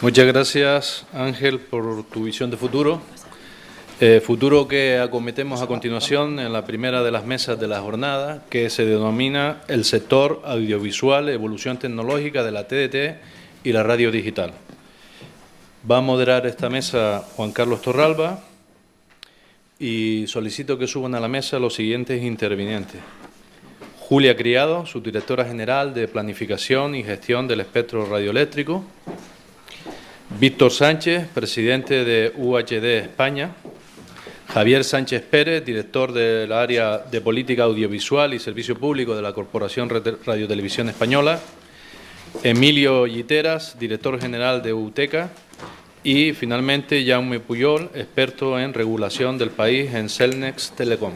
Muchas gracias, Ángel, por tu visión de futuro. Futuro que acometemos a continuación en la primera de las mesas de la jornada, que se denomina el sector audiovisual, evolución tecnológica de la TDT y la radio digital. Va a moderar esta mesa Juan Carlos Torralba y solicito que suban a la mesa los siguientes intervinientes. Julia Criado, subdirectora general de Planificación y Gestión del Espectro Radioeléctrico. Víctor Sánchez, presidente de UHD España. Javier Sánchez Pérez, director del área de Política Audiovisual y Servicio Público de la Corporación Radiotelevisión Española. Emilio Lliteras, director general de UTECA. Y, finalmente, Jaume Puyol, experto en regulación del país en Cellnex Telecom.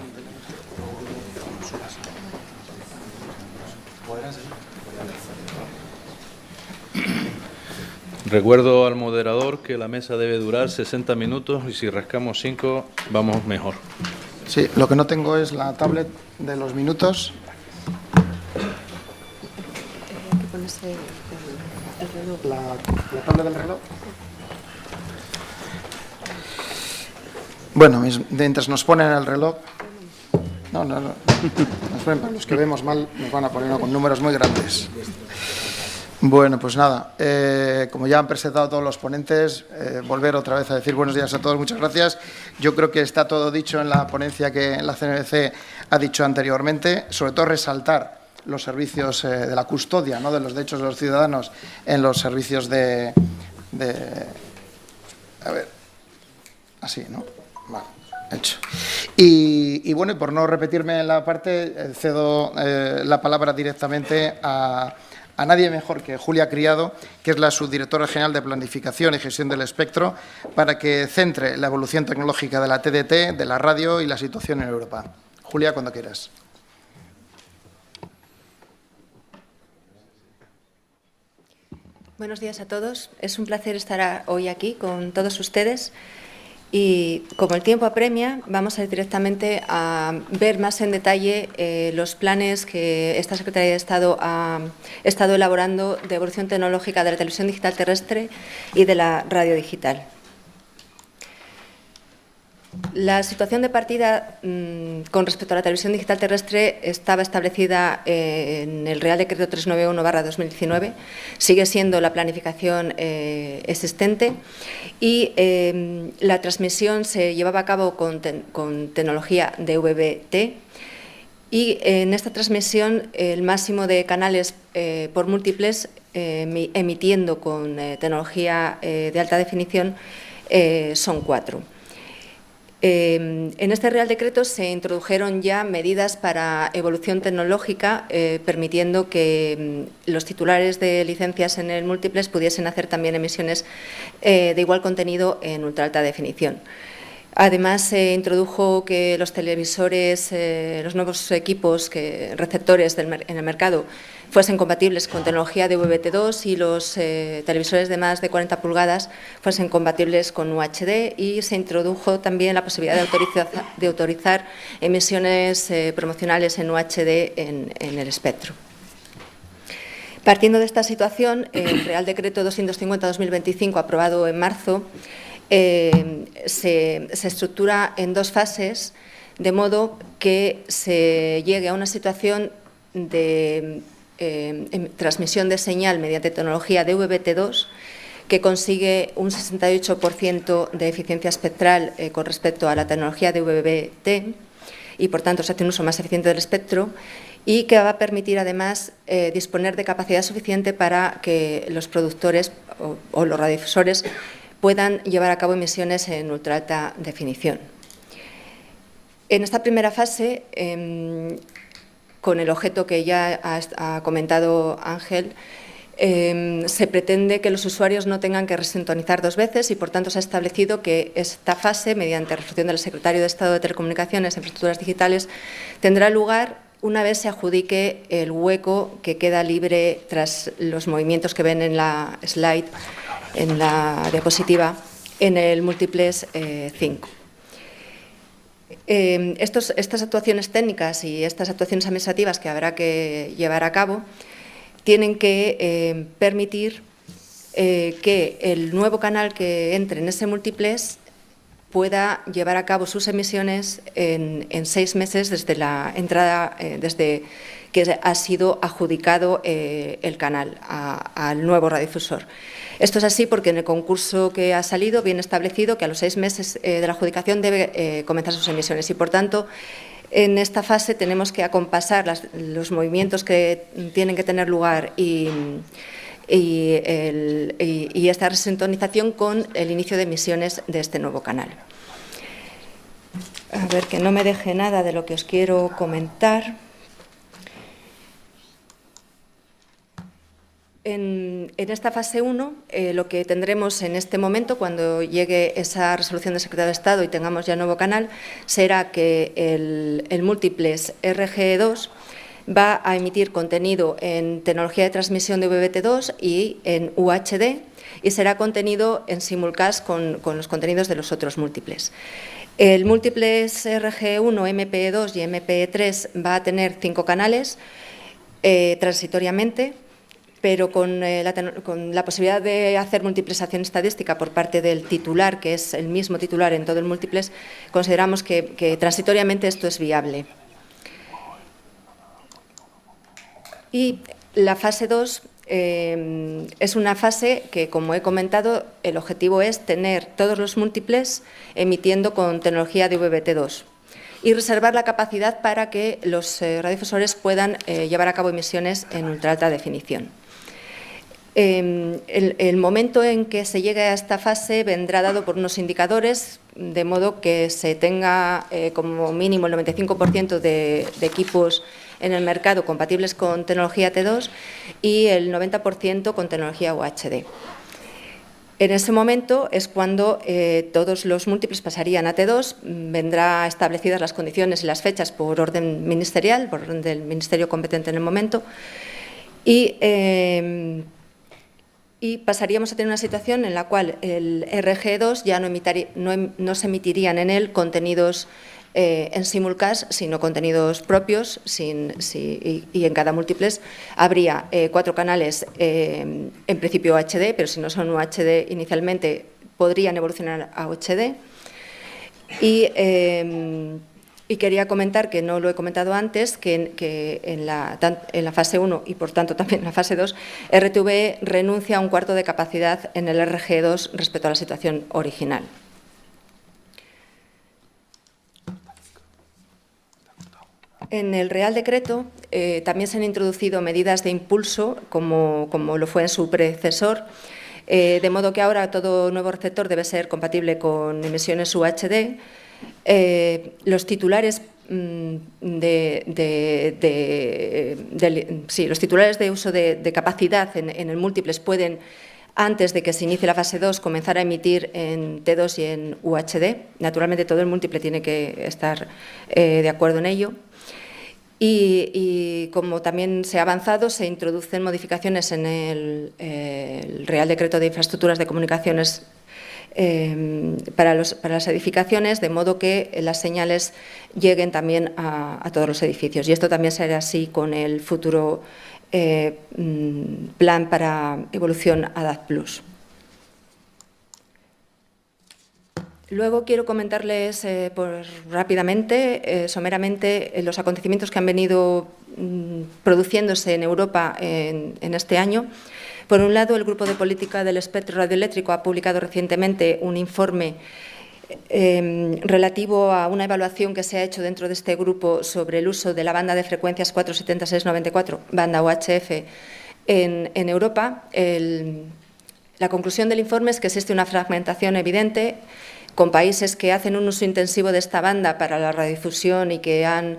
Recuerdo al moderador que la mesa debe durar 60 minutos y si rascamos 5 vamos mejor. Sí, lo que no tengo es la tablet de los minutos. ¿La tablet del reloj? Bueno, mientras nos ponen el reloj... No. Nos ponen, para los que vemos mal, nos van a poner con números muy grandes. Bueno, pues nada, como ya han presentado todos los ponentes, volver otra vez a decir buenos días a todos, muchas gracias. Yo creo que está todo dicho en la ponencia que la CNMC ha dicho anteriormente, sobre todo resaltar los servicios de la custodia, ¿no?, de los derechos de los ciudadanos en los servicios de a ver, así, ¿no? Vale, hecho. Y bueno, y por no repetirme en la parte, cedo la palabra directamente a nadie mejor que Julia Criado, que es la subdirectora general de Planificación y Gestión del Espectro, para que centre la evolución tecnológica de la TDT, de la radio y la situación en Europa. Julia, cuando quieras. Buenos días a todos. Es un placer estar hoy aquí con todos ustedes. Y como el tiempo apremia, vamos a ir directamente a ver más en detalle los planes que esta Secretaría de Estado ha estado elaborando de evolución tecnológica de la televisión digital terrestre y de la radio digital. La situación de partida con respecto a la televisión digital terrestre estaba establecida en el Real Decreto 391/2019, sigue siendo la planificación existente y la transmisión se llevaba a cabo con tecnología DVB-T y en esta transmisión el máximo de canales por múltiples emitiendo con tecnología de alta definición son 4. En este Real Decreto se introdujeron ya medidas para evolución tecnológica, permitiendo que los titulares de licencias en el múltiples pudiesen hacer también emisiones de igual contenido en ultra alta definición. Además, se introdujo que los televisores, los nuevos equipos receptores en el mercado fuesen compatibles con tecnología de VBT2 y los televisores de más de 40 pulgadas fuesen compatibles con UHD, y se introdujo también la posibilidad de autorizar emisiones promocionales en UHD en el espectro. Partiendo de esta situación, el Real Decreto 250/2025, aprobado en marzo, se estructura en 2 fases, de modo que se llegue a una situación de transmisión de señal mediante tecnología DVB-T2 que consigue un 68% de eficiencia espectral con respecto a la tecnología DVB-T y, por tanto, se hace un uso más eficiente del espectro, y que va a permitir, además, disponer de capacidad suficiente para que los productores o los radiodifusores puedan llevar a cabo emisiones en ultra alta definición. En esta primera fase, con el objeto que ya ha comentado Ángel, se pretende que los usuarios no tengan que resintonizar 2 veces y, por tanto, se ha establecido que esta fase, mediante resolución del Secretario de Estado de Telecomunicaciones e Infraestructuras Digitales, tendrá lugar una vez se adjudique el hueco que queda libre tras los movimientos que ven en la slide, en la diapositiva, en el múltiples 5. Estas actuaciones técnicas y estas actuaciones administrativas que habrá que llevar a cabo tienen que permitir que el nuevo canal que entre en ese múltiplex pueda llevar a cabo sus emisiones en 6 meses desde la entrada, desde que ha sido adjudicado el canal al nuevo radiodifusor. Esto es así porque en el concurso que ha salido viene establecido que a los 6 meses de la adjudicación debe comenzar sus emisiones y, por tanto, en esta fase tenemos que acompasar los movimientos que tienen que tener lugar y esta resintonización con el inicio de emisiones de este nuevo canal. A ver, que no me deje nada de lo que os quiero comentar. En esta fase 1, lo que tendremos en este momento, cuando llegue esa resolución del Secretario de Estado y tengamos ya nuevo canal, será que el múltiplex RGE2 va a emitir contenido en tecnología de transmisión de VBT2 y en UHD, y será contenido en simulcast con los contenidos de los otros múltiples. El múltiplex RG1, MPE2 y MPE3 va a tener 5 canales transitoriamente, pero con la posibilidad de hacer multiplexación estadística por parte del titular, que es el mismo titular en todo el múltiplex, consideramos que transitoriamente esto es viable. Y la fase 2 es una fase que, como he comentado, el objetivo es tener todos los múltiples emitiendo con tecnología de VBT2 y reservar la capacidad para que los radiodifusores puedan llevar a cabo emisiones en ultra alta definición. El momento en que se llegue a esta fase vendrá dado por unos indicadores, de modo que se tenga como mínimo el 95% de equipos en el mercado compatibles con tecnología T2 y el 90% con tecnología UHD. En ese momento es cuando todos los múltiples pasarían a T2, vendrán establecidas las condiciones y las fechas por orden ministerial, por orden del ministerio competente en el momento, y pasaríamos a tener una situación en la cual el RG2 ya no se emitirían en él contenidos en simulcast, sino contenidos propios, y en cada múltiples habría 4 canales, en principio HD, pero si no son UHD inicialmente podrían evolucionar a UHD. Y quería comentar, que no lo he comentado antes, que en la fase 1 y, por tanto, también en la fase 2, RTVE renuncia a 1/4 de capacidad en el RG2 respecto a la situación original. En el Real Decreto también se han introducido medidas de impulso, como lo fue en su predecesor, de modo que ahora todo nuevo receptor debe ser compatible con emisiones UHD. Los titulares los titulares de uso de capacidad en el múltiples pueden, antes de que se inicie la fase 2, comenzar a emitir en T2 y en UHD. Naturalmente, todo el múltiple tiene que estar de acuerdo en ello. Y como también se ha avanzado, se introducen modificaciones en el Real Decreto de Infraestructuras de Comunicaciones para las edificaciones, de modo que las señales lleguen también a todos los edificios. Y esto también será así con el futuro plan para evolución ADAD+. Luego quiero comentarles rápidamente, someramente, los acontecimientos que han venido produciéndose en Europa en este año. Por un lado, el Grupo de Política del Espectro Radioeléctrico ha publicado recientemente un informe relativo a una evaluación que se ha hecho dentro de este grupo sobre el uso de la banda de frecuencias 476-94, banda UHF, en Europa. La conclusión del informe es que existe una fragmentación evidente, con países que hacen un uso intensivo de esta banda para la radiodifusión y que han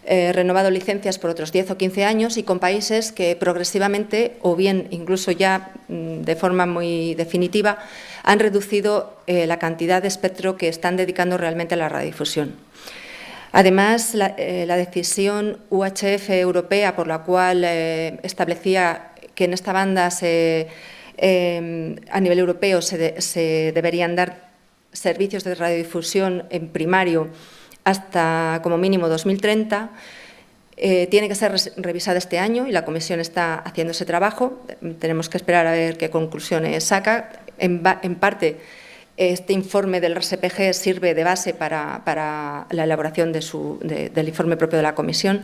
renovado licencias por otros 10 o 15 años, y con países que progresivamente, o bien incluso ya de forma muy definitiva, han reducido la cantidad de espectro que están dedicando realmente a la radiodifusión. Además, la decisión UHF europea, por la cual establecía que en esta banda a nivel europeo se deberían dar servicios de radiodifusión en primario hasta como mínimo 2030, Tiene que ser revisada este año y la Comisión está haciendo ese trabajo. Tenemos que esperar a ver qué conclusiones saca. En parte, este informe del RSPG sirve de base para la elaboración del informe propio de la Comisión.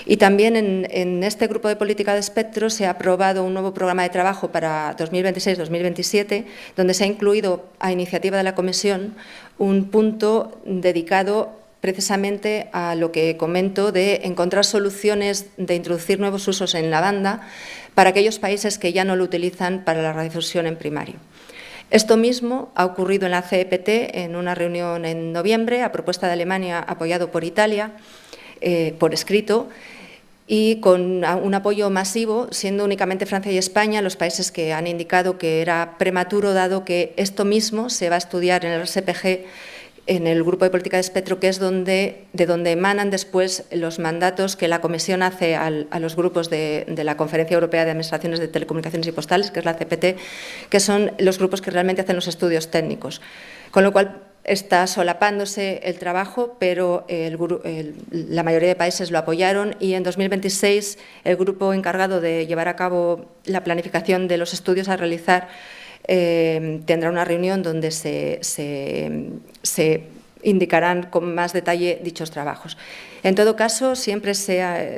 Y también en este grupo de política de espectro se ha aprobado un nuevo programa de trabajo para 2026-2027, donde se ha incluido, a iniciativa de la Comisión, un punto dedicado precisamente a lo que comento de encontrar soluciones de introducir nuevos usos en la banda para aquellos países que ya no lo utilizan para la radiodifusión en primario. Esto mismo ha ocurrido en la CEPT en una reunión en noviembre, a propuesta de Alemania, apoyado por Italia, por escrito, y con un apoyo masivo, siendo únicamente Francia y España los países que han indicado que era prematuro, dado que esto mismo se va a estudiar en el RSPG, en el grupo de política de espectro, que es de donde emanan después los mandatos que la Comisión hace a los grupos de la Conferencia Europea de Administraciones de Telecomunicaciones y Postales, que es la CPT, que son los grupos que realmente hacen los estudios técnicos. Con lo cual, está solapándose el trabajo, pero la mayoría de países lo apoyaron y en 2026 el grupo encargado de llevar a cabo la planificación de los estudios a realizar tendrá una reunión donde se indicarán con más detalle dichos trabajos. En todo caso,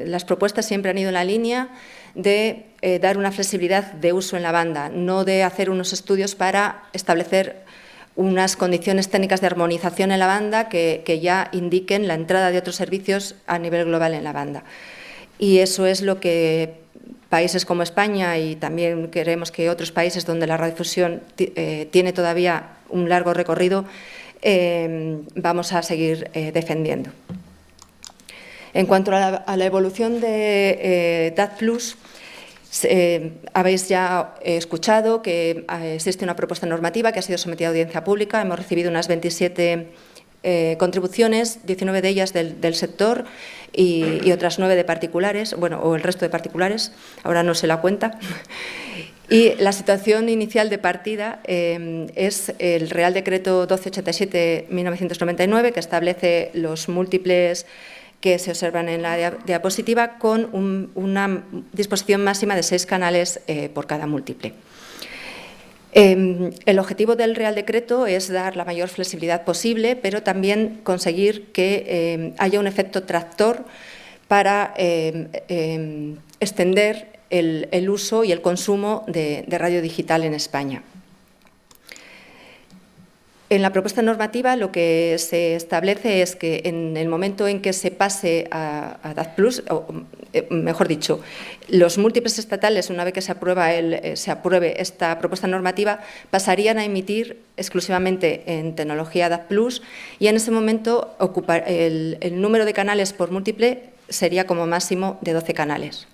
las propuestas siempre han ido en la línea de dar una flexibilidad de uso en la banda, no de hacer unos estudios para establecer unas condiciones técnicas de armonización en la banda que ya indiquen la entrada de otros servicios a nivel global en la banda. Y eso es lo que países como España y también queremos que otros países donde la radiodifusión tiene todavía un largo recorrido, vamos a seguir defendiendo. En cuanto a la evolución de DAT+, habéis ya escuchado que existe una propuesta normativa que ha sido sometida a audiencia pública. Hemos recibido unas 27 contribuciones, 19 de ellas del sector y otras 9 de particulares, bueno, o el resto de particulares, ahora no sé la cuenta. Y la situación inicial de partida es el Real Decreto 1287-1999, que establece los múltiples que se observan en la diapositiva, con una disposición máxima de 6 canales por cada múltiple. El objetivo del Real Decreto es dar la mayor flexibilidad posible, pero también conseguir que haya un efecto tractor para extender el uso y el consumo de radio digital en España. En la propuesta normativa lo que se establece es que en el momento en que se pase a DAT+, o mejor dicho, los múltiples estatales, una vez que se apruebe esta propuesta normativa, pasarían a emitir exclusivamente en tecnología DAT+, y en ese momento el número de canales por múltiple sería como máximo de 12 canales.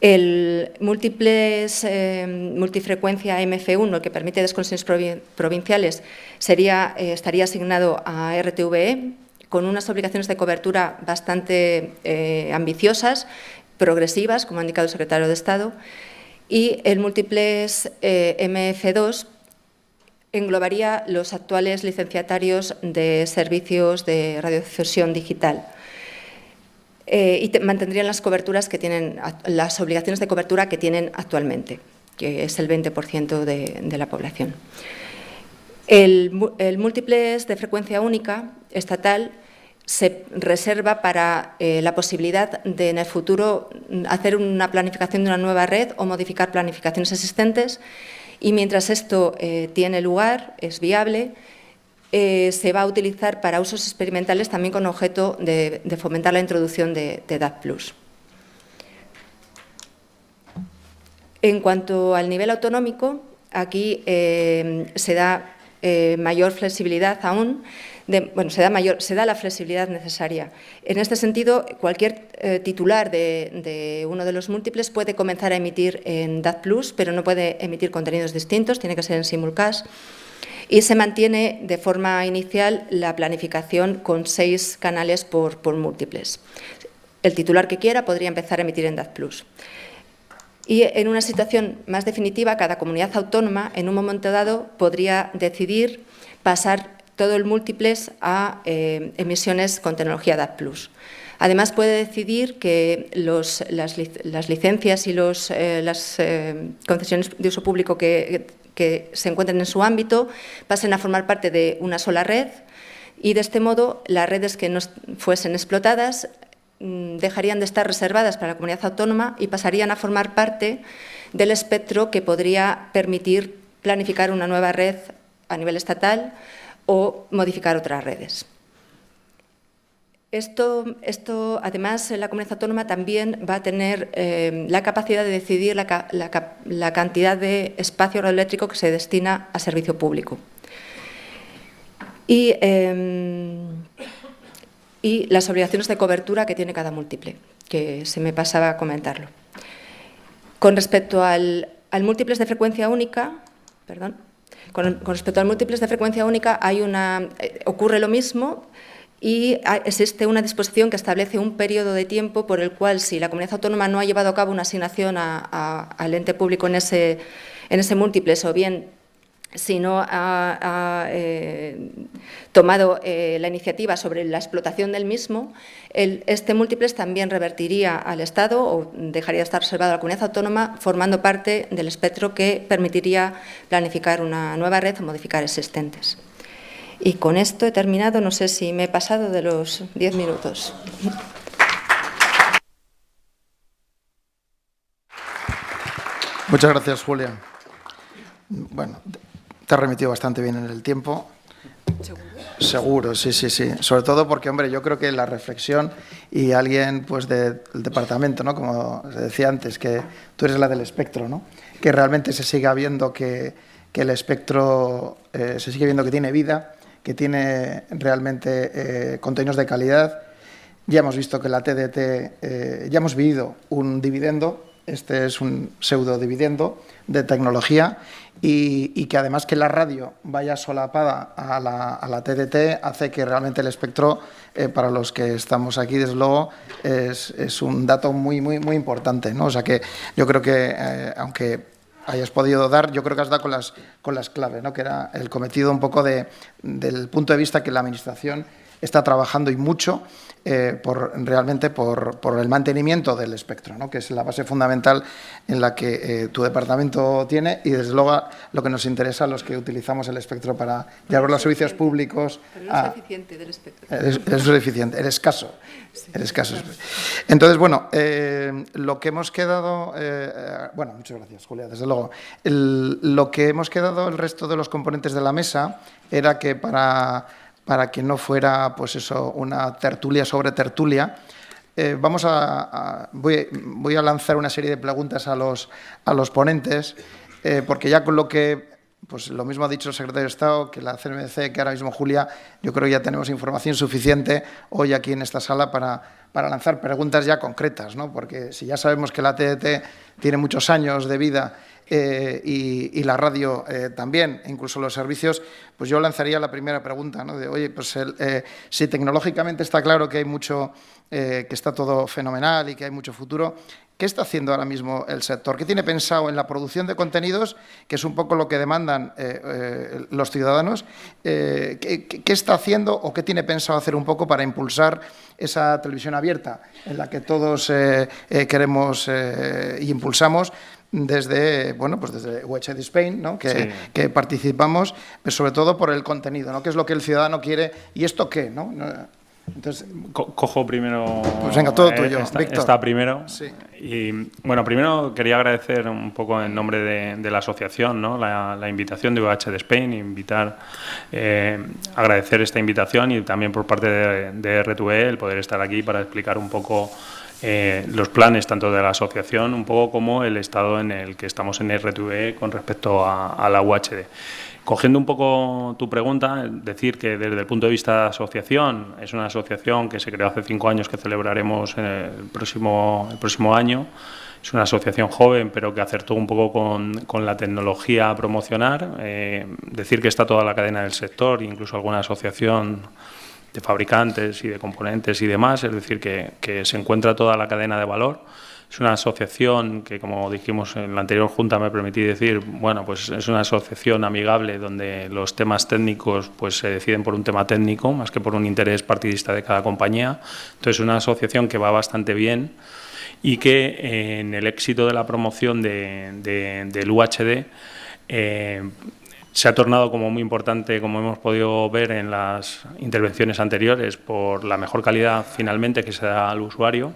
El multifrecuencia MF1, que permite desconexiones provinciales, estaría asignado a RTVE, con unas obligaciones de cobertura bastante ambiciosas, progresivas, como ha indicado el secretario de Estado, y el múltiples MF2 englobaría los actuales licenciatarios de servicios de radiodifusión digital. Y mantendrían las coberturas que tienen, las obligaciones de cobertura que tienen actualmente, que es el 20% de la población. El múltiples de frecuencia única estatal se reserva para la posibilidad de en el futuro hacer una planificación de una nueva red o modificar planificaciones existentes, y mientras esto tiene lugar, es viable, se va a utilizar para usos experimentales también con objeto de fomentar la introducción de DAT+. En cuanto al nivel autonómico, aquí se da mayor flexibilidad aún, se da la flexibilidad necesaria. En este sentido, cualquier titular de uno de los múltiples puede comenzar a emitir en DAT+, pero no puede emitir contenidos distintos, tiene que ser en simulcast. Y se mantiene de forma inicial la planificación con 6 canales por múltiples. El titular que quiera podría empezar a emitir en DAT+. Y en una situación más definitiva, cada comunidad autónoma en un momento dado podría decidir pasar todo el múltiples a emisiones con tecnología DAT+. Además, puede decidir que las licencias y las concesiones de uso público que se encuentren en su ámbito pasen a formar parte de una sola red y, de este modo, las redes que no fuesen explotadas dejarían de estar reservadas para la comunidad autónoma y pasarían a formar parte del espectro que podría permitir planificar una nueva red a nivel estatal o modificar otras redes. Esto, además, la comunidad autónoma también va a tener la capacidad de decidir la cantidad de espacio radioeléctrico que se destina a servicio público. Y las obligaciones de cobertura que tiene cada múltiple, que se me pasaba a comentarlo. Con respecto al múltiples de frecuencia única, con respecto al múltiples de frecuencia única ocurre lo mismo. Y existe una disposición que establece un periodo de tiempo por el cual, si la comunidad autónoma no ha llevado a cabo una asignación al ente público en ese múltiples, o bien si no ha tomado la iniciativa sobre la explotación del mismo, este múltiples también revertiría al Estado o dejaría de estar reservado a la comunidad autónoma, formando parte del espectro que permitiría planificar una nueva red o modificar existentes. Y con esto he terminado, no sé si me he pasado de los 10 minutos. Muchas gracias, Julia. Bueno, te has remitido bastante bien en el tiempo. Seguro, sí. Sobre todo porque, hombre, yo creo que la reflexión y alguien pues del departamento, ¿no? Como se decía antes, que tú eres la del espectro, ¿no? Que realmente se siga viendo que el espectro se sigue viendo que tiene vida, que tiene realmente contenidos de calidad. Ya hemos visto que la TDT, ya hemos vivido un dividendo, este es un pseudo dividendo de tecnología y que además que la radio vaya solapada a la TDT hace que realmente el espectro, para los que estamos aquí, desde luego, es un dato muy importante, ¿no? O sea que yo creo que, aunque hayas podido dar, yo creo que has dado con las claves, ¿no? Que era el cometido un poco del punto de vista que la Administración está trabajando y mucho realmente por el mantenimiento del espectro, ¿no? Que es la base fundamental en la que tu departamento tiene y, desde luego, lo que nos interesa a los que utilizamos el espectro para llevar los servicios públicos. Pero no es eficiente del espectro. Es eficiente, eres escaso. Sí. Eres escaso. Entonces, bueno, lo que hemos quedado... bueno, muchas gracias, Julia, desde luego. Lo que hemos quedado el resto de los componentes de la mesa era que para que no fuera, pues eso, una tertulia sobre tertulia, voy a lanzar una serie de preguntas a los ponentes, porque ya con lo que, pues lo mismo ha dicho el secretario de Estado, que la CNMC, que ahora mismo Julia, yo creo que ya tenemos información suficiente hoy aquí en esta sala para lanzar preguntas ya concretas, ¿no? Porque si ya sabemos que la TDT tiene muchos años de vida y la radio también, incluso los servicios, pues yo lanzaría la primera pregunta, ¿no? De, oye, pues si tecnológicamente está claro que hay mucho, que está todo fenomenal y que hay mucho futuro, ¿qué está haciendo ahora mismo el sector? ¿Qué tiene pensado en la producción de contenidos, que es un poco lo que demandan los ciudadanos? ¿Qué está haciendo o qué tiene pensado hacer un poco para impulsar esa televisión abierta en la que todos queremos y impulsamos? Desde UHD Spain, ¿no? que participamos, pero sobre todo por el contenido, ¿no? ¿Qué es lo que el ciudadano quiere y esto qué? ¿No? Entonces, cojo primero. Pues venga, todo tuyo, Víctor. Está primero. Sí. Y bueno, primero quería agradecer un poco en nombre de la asociación, ¿no? la invitación de UHD Spain, agradecer esta invitación y también por parte de R2E el poder estar aquí para explicar un poco los planes tanto de la asociación, un poco como el estado en el que estamos en R2E con respecto a la UHD. Cogiendo un poco tu pregunta, decir que desde el punto de vista de asociación, es una asociación que se creó hace 5 años, que celebraremos el próximo año. Es una asociación joven, pero que acertó un poco con la tecnología a promocionar. Decir que está toda la cadena del sector, incluso alguna asociación de fabricantes y de componentes y demás, es decir, que se encuentra toda la cadena de valor. Es una asociación que, como dijimos en la anterior junta, me permití decir, bueno, pues es una asociación amigable donde los temas técnicos pues se deciden por un tema técnico más que por un interés partidista de cada compañía. Entonces, es una asociación que va bastante bien y que en el éxito de la promoción del UHD se ha tornado como muy importante, como hemos podido ver en las intervenciones anteriores, por la mejor calidad finalmente que se da al usuario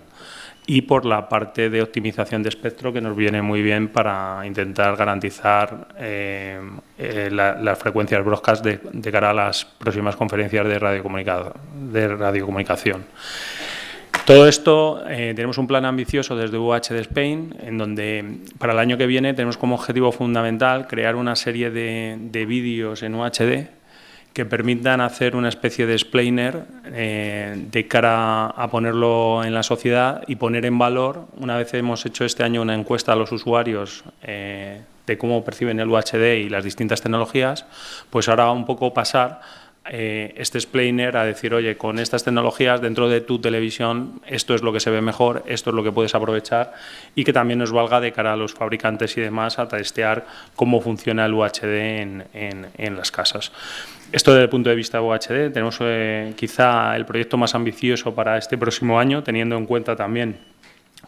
y por la parte de optimización de espectro que nos viene muy bien para intentar garantizar las frecuencias broadcast de cara a las próximas conferencias de radiocomunicación. Todo esto, tenemos un plan ambicioso desde UHD Spain, en donde para el año que viene tenemos como objetivo fundamental crear una serie de vídeos en UHD que permitan hacer una especie de explainer de cara a ponerlo en la sociedad y poner en valor, una vez hemos hecho este año una encuesta a los usuarios de cómo perciben el UHD y las distintas tecnologías, pues ahora un poco pasar este explainer a decir, oye, con estas tecnologías dentro de tu televisión esto es lo que se ve mejor, esto es lo que puedes aprovechar y que también nos valga de cara a los fabricantes y demás a testear cómo funciona el UHD en las casas. Esto desde el punto de vista de UHD, tenemos quizá el proyecto más ambicioso para este próximo año, teniendo en cuenta también,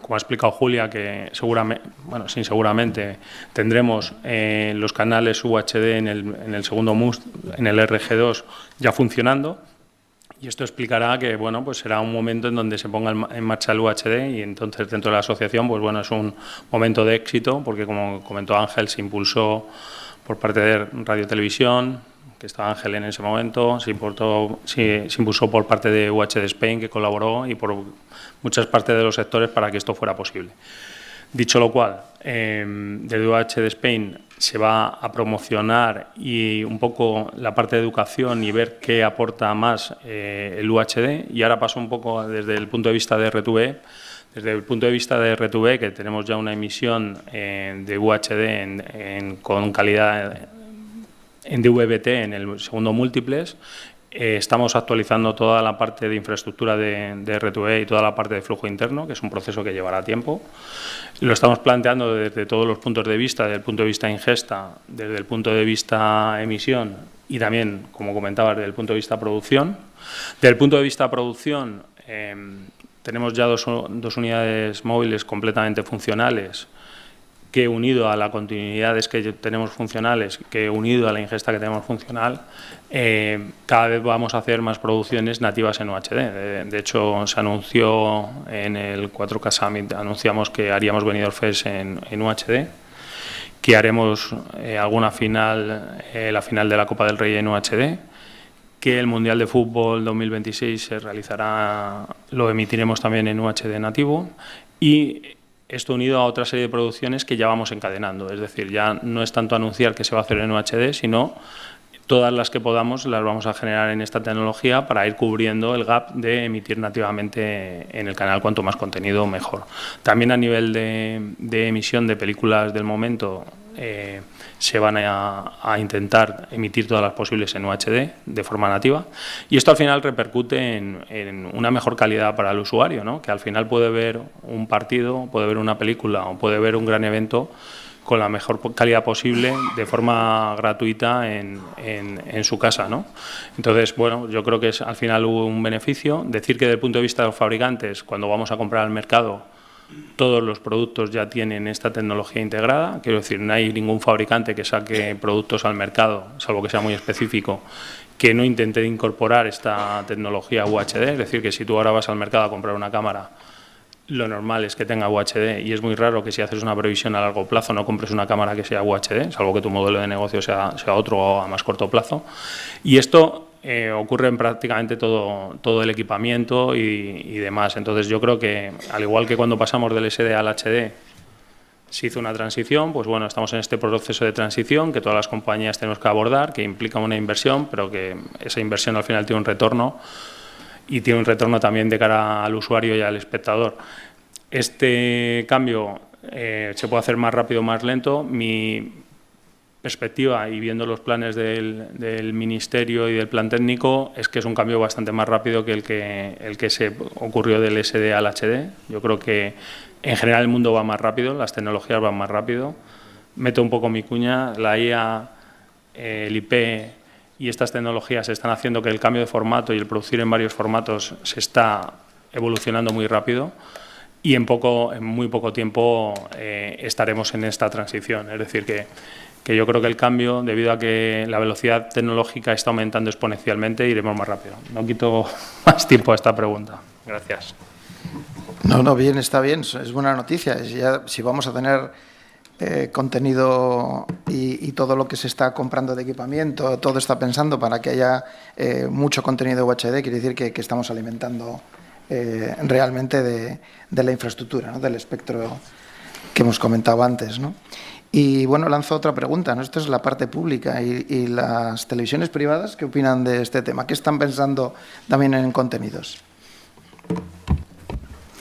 como ha explicado Julia, que seguramente tendremos los canales UHD en el segundo MUST, en el RG2 ya funcionando, y esto explicará que bueno, pues será un momento en donde se ponga en marcha el UHD y entonces dentro de la asociación pues bueno, es un momento de éxito porque como comentó Ángel, se impulsó por parte de Radio Televisión, que estaba Ángel en ese momento, se impulsó por parte de UHD Spain, que colaboró, y por muchas partes de los sectores para que esto fuera posible. Dicho lo cual, desde UHD Spain se va a promocionar y un poco la parte de educación y ver qué aporta más el UHD, y ahora paso un poco desde el punto de vista de RTV. Desde el punto de vista de RTV, que tenemos ya una emisión de UHD con calidad en DVB-T en el segundo múltiples, estamos actualizando toda la parte de infraestructura de RTV y toda la parte de flujo interno, que es un proceso que llevará tiempo. Lo estamos planteando desde todos los puntos de vista, desde el punto de vista ingesta, desde el punto de vista emisión y también, como comentaba, desde el punto de vista producción. Desde el punto de vista producción, tenemos ya dos unidades móviles completamente funcionales, que unido a la continuidad que tenemos funcionales, que unido a la ingesta que tenemos funcional, cada vez vamos a hacer más producciones nativas en UHD. De hecho, se anunció en el 4K Summit, anunciamos que haríamos Benidorm Fest en UHD, que haremos la final de la Copa del Rey en UHD, que el Mundial de Fútbol 2026 se realizará, lo emitiremos también en UHD nativo, y esto unido a otra serie de producciones que ya vamos encadenando. Es decir, ya no es tanto anunciar que se va a hacer en UHD, sino todas las que podamos las vamos a generar en esta tecnología para ir cubriendo el gap de emitir nativamente en el canal, cuanto más contenido mejor. También a nivel de emisión de películas del momento, se van a intentar emitir todas las posibles en UHD de forma nativa, y esto al final repercute en una mejor calidad para el usuario, ¿no? Que al final puede ver un partido, puede ver una película o puede ver un gran evento con la mejor calidad posible de forma gratuita en su casa, ¿no? Entonces, bueno, yo creo que es al final un beneficio. Decir que desde el punto de vista de los fabricantes, cuando vamos a comprar al mercado, todos los productos ya tienen esta tecnología integrada. Quiero decir, no hay ningún fabricante que saque productos al mercado, salvo que sea muy específico, que no intente incorporar esta tecnología UHD. Es decir, que si tú ahora vas al mercado a comprar una cámara, lo normal es que tenga UHD, y es muy raro que si haces una previsión a largo plazo no compres una cámara que sea UHD, salvo que tu modelo de negocio sea otro o a más corto plazo. Y esto ocurre en prácticamente todo el equipamiento y demás. Entonces yo creo que, al igual que cuando pasamos del SD al HD se hizo una transición, pues bueno, estamos en este proceso de transición que todas las compañías tenemos que abordar, que implica una inversión, pero que esa inversión al final tiene un retorno, y tiene un retorno también de cara al usuario y al espectador. Este cambio se puede hacer más rápido o más lento. Mi perspectiva y viendo los planes del Ministerio y del plan técnico, es que es un cambio bastante más rápido que el que se ocurrió del SD al HD. Yo creo que en general el mundo va más rápido, las tecnologías van más rápido. Meto un poco mi cuña, la IA, el IP y estas tecnologías están haciendo que el cambio de formato y el producir en varios formatos se está evolucionando muy rápido. Y en muy poco tiempo estaremos en esta transición. Es decir, que yo creo que el cambio, debido a que la velocidad tecnológica está aumentando exponencialmente, iremos más rápido. No quito más tiempo a esta pregunta. Gracias. No, bien, está bien, es buena noticia. Si vamos a tener contenido y todo lo que se está comprando de equipamiento, todo está pensando para que haya mucho contenido UHD, quiere decir que estamos alimentando realmente de la infraestructura, ¿no? Del espectro que hemos comentado antes, ¿no? Y bueno, lanzo otra pregunta, ¿no? Esto es la parte pública y las televisiones privadas, ¿qué opinan de este tema? ¿Qué están pensando también en contenidos?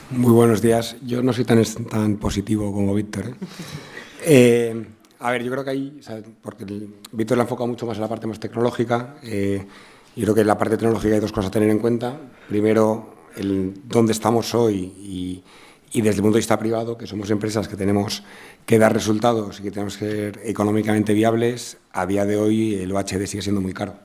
Muy buenos días. Yo no soy tan positivo como Víctor, a ver, yo creo que ahí, porque Víctor le ha enfocado mucho más en la parte más tecnológica, y creo que en la parte tecnológica hay dos cosas a tener en cuenta. Primero, dónde estamos hoy y desde el punto de vista privado, que somos empresas que tenemos que dar resultados y que tenemos que ser económicamente viables. A día de hoy el UHD sigue siendo muy caro.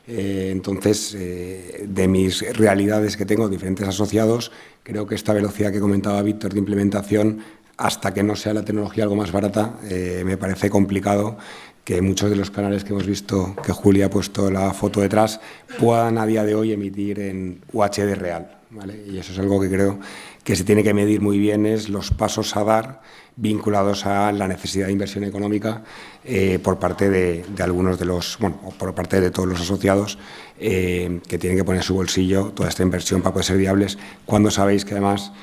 Entonces, de mis realidades que tengo, diferentes asociados, creo que esta velocidad que comentaba Víctor de implementación, hasta que no sea la tecnología algo más barata, me parece complicado que muchos de los canales que hemos visto, que Julia ha puesto la foto detrás, puedan a día de hoy emitir en UHD real, ¿vale? Y eso es algo que creo que se tiene que medir muy bien, es los pasos a dar vinculados a la necesidad de inversión económica por parte de algunos de los, bueno, por parte de todos los asociados que tienen que poner en su bolsillo toda esta inversión para poder ser viables, cuando sabéis que además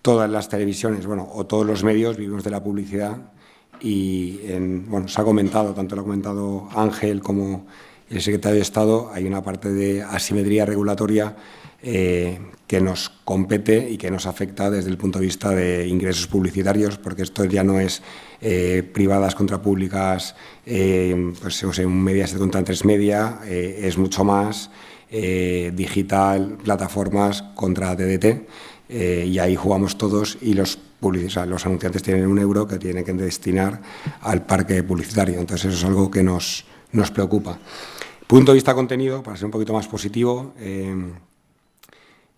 todas las televisiones, bueno, o todos los medios vivimos de la publicidad. Y bueno, se ha comentado, tanto lo ha comentado Ángel como el secretario de Estado, hay una parte de asimetría regulatoria que nos compete y que nos afecta desde el punto de vista de ingresos publicitarios, porque esto ya no es privadas contra públicas, pues un Mediaset contra tres media, es mucho más digital, plataformas contra TDT, y ahí jugamos todos y los anunciantes tienen €1 que tienen que destinar al parque publicitario. Entonces, eso es algo que nos preocupa. Punto de vista contenido, para ser un poquito más positivo,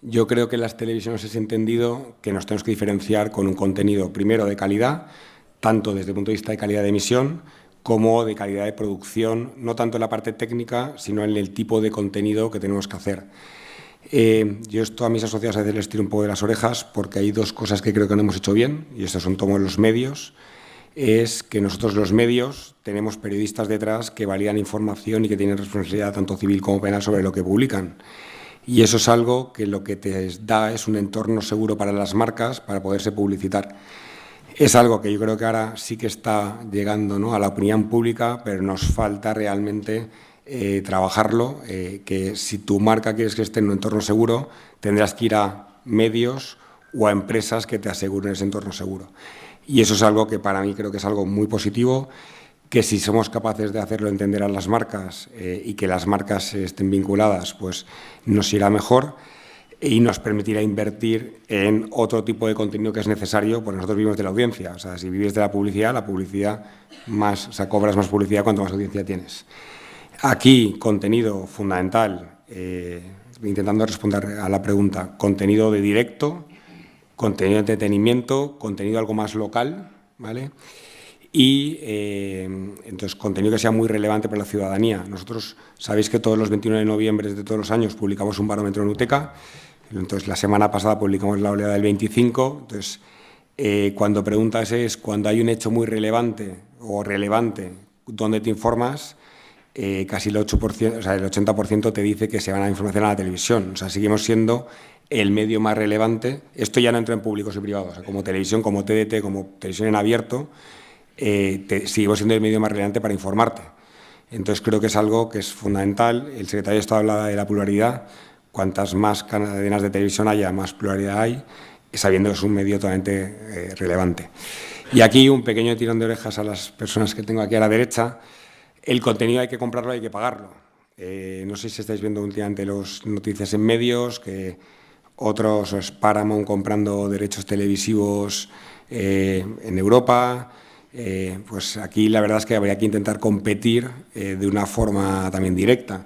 yo creo que en las televisiones es entendido que nos tenemos que diferenciar con un contenido, primero, de calidad, tanto desde el punto de vista de calidad de emisión como de calidad de producción, no tanto en la parte técnica, sino en el tipo de contenido que tenemos que hacer. Yo esto a mis asociados a veces les tiro un poco de las orejas porque hay dos cosas que creo que no hemos hecho bien, y estos son todos los medios. Es que nosotros los medios tenemos periodistas detrás que validan información y que tienen responsabilidad tanto civil como penal sobre lo que publican. Y eso es algo que lo que te da es un entorno seguro para las marcas para poderse publicitar. Es algo que yo creo que ahora sí que está llegando, ¿no?, a la opinión pública, pero nos falta realmente trabajarlo, que si tu marca quieres que esté en un entorno seguro, tendrás que ir a medios o a empresas que te aseguren ese entorno seguro. Y eso es algo que para mí creo que es algo muy positivo, que si somos capaces de hacerlo entender a las marcas y que las marcas estén vinculadas, pues nos irá mejor y nos permitirá invertir en otro tipo de contenido que es necesario, porque nosotros vivimos de la audiencia. O sea, si vives de la publicidad más, o sea, cobras más publicidad cuanto más audiencia tienes. Aquí, contenido fundamental, intentando responder a la pregunta, contenido de directo, contenido de entretenimiento, contenido algo más local, ¿vale? Y entonces contenido que sea muy relevante para la ciudadanía. Nosotros sabéis que todos los 21 de noviembre de todos los años publicamos un barómetro en UTECA, entonces la semana pasada publicamos la oleada del 25, entonces cuando preguntas es cuando hay un hecho muy relevante o relevante, ¿dónde te informas? Casi el 8%, o sea, el 80% te dice que se van a información a la televisión. O sea, seguimos siendo el medio más relevante. Esto ya no entra en públicos y privados, o sea, como televisión, como TDT, como televisión en abierto, seguimos siendo el medio más relevante para informarte. Entonces, creo que es algo que es fundamental. El secretario de Estado hablaba de la pluralidad. Cuantas más cadenas de televisión haya, más pluralidad hay. sabiendo que es un medio totalmente relevante. Y aquí un pequeño tirón de orejas a las personas que tengo aquí a la derecha. El contenido hay que comprarlo, hay que pagarlo. No sé si estáis viendo últimamente las noticias en medios, que otros, es Paramount comprando derechos televisivos en Europa. Pues aquí la verdad es que habría que intentar competir de una forma también directa.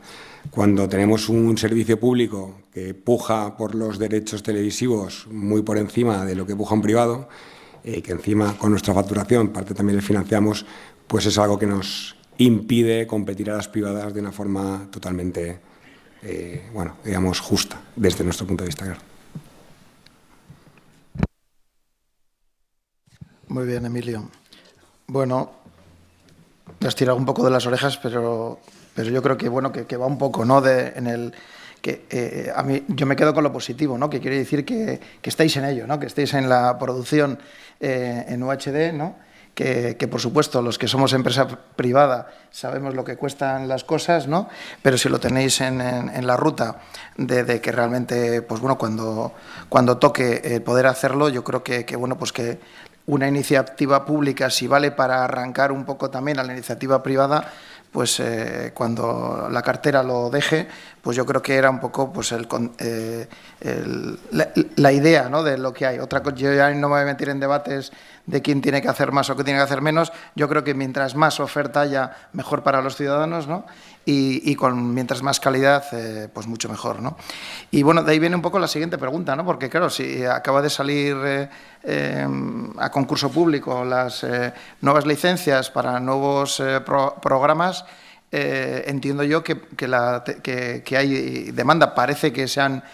Cuando tenemos un servicio público que puja por los derechos televisivos muy por encima de lo que puja un privado, que encima con nuestra facturación, parte también le financiamos, pues es algo que nos impide competir a las privadas de una forma totalmente, bueno, digamos, justa, desde nuestro punto de vista, claro. Muy bien, Emilio. Bueno, te has tirado un poco de las orejas, pero yo creo que, bueno, que va un poco, ¿no? A mí, yo me quedo con lo positivo, ¿no? Que quiere decir que estáis en ello, ¿no? Que estáis en la producción en UHD, ¿no? Que por supuesto, los que somos empresa privada sabemos lo que cuestan las cosas, ¿no? Pero si lo tenéis en la ruta de que realmente, pues bueno, cuando toque poder hacerlo, yo creo que bueno, pues que una iniciativa pública, si vale para arrancar un poco también a la iniciativa privada, pues cuando la cartera lo deje, pues yo creo que era un poco pues la idea, ¿no? De lo que hay. Otra cosa, yo ya no me voy a meter en debates de quién tiene que hacer más o qué tiene que hacer menos. Yo creo que mientras más oferta haya, mejor para los ciudadanos, ¿no? Y mientras más calidad, pues mucho mejor, ¿no? Y bueno, de ahí viene un poco la siguiente pregunta, ¿no? Porque claro, si acaba de salir a concurso público las nuevas licencias para nuevos programas, entiendo yo que hay demanda. Parece que se han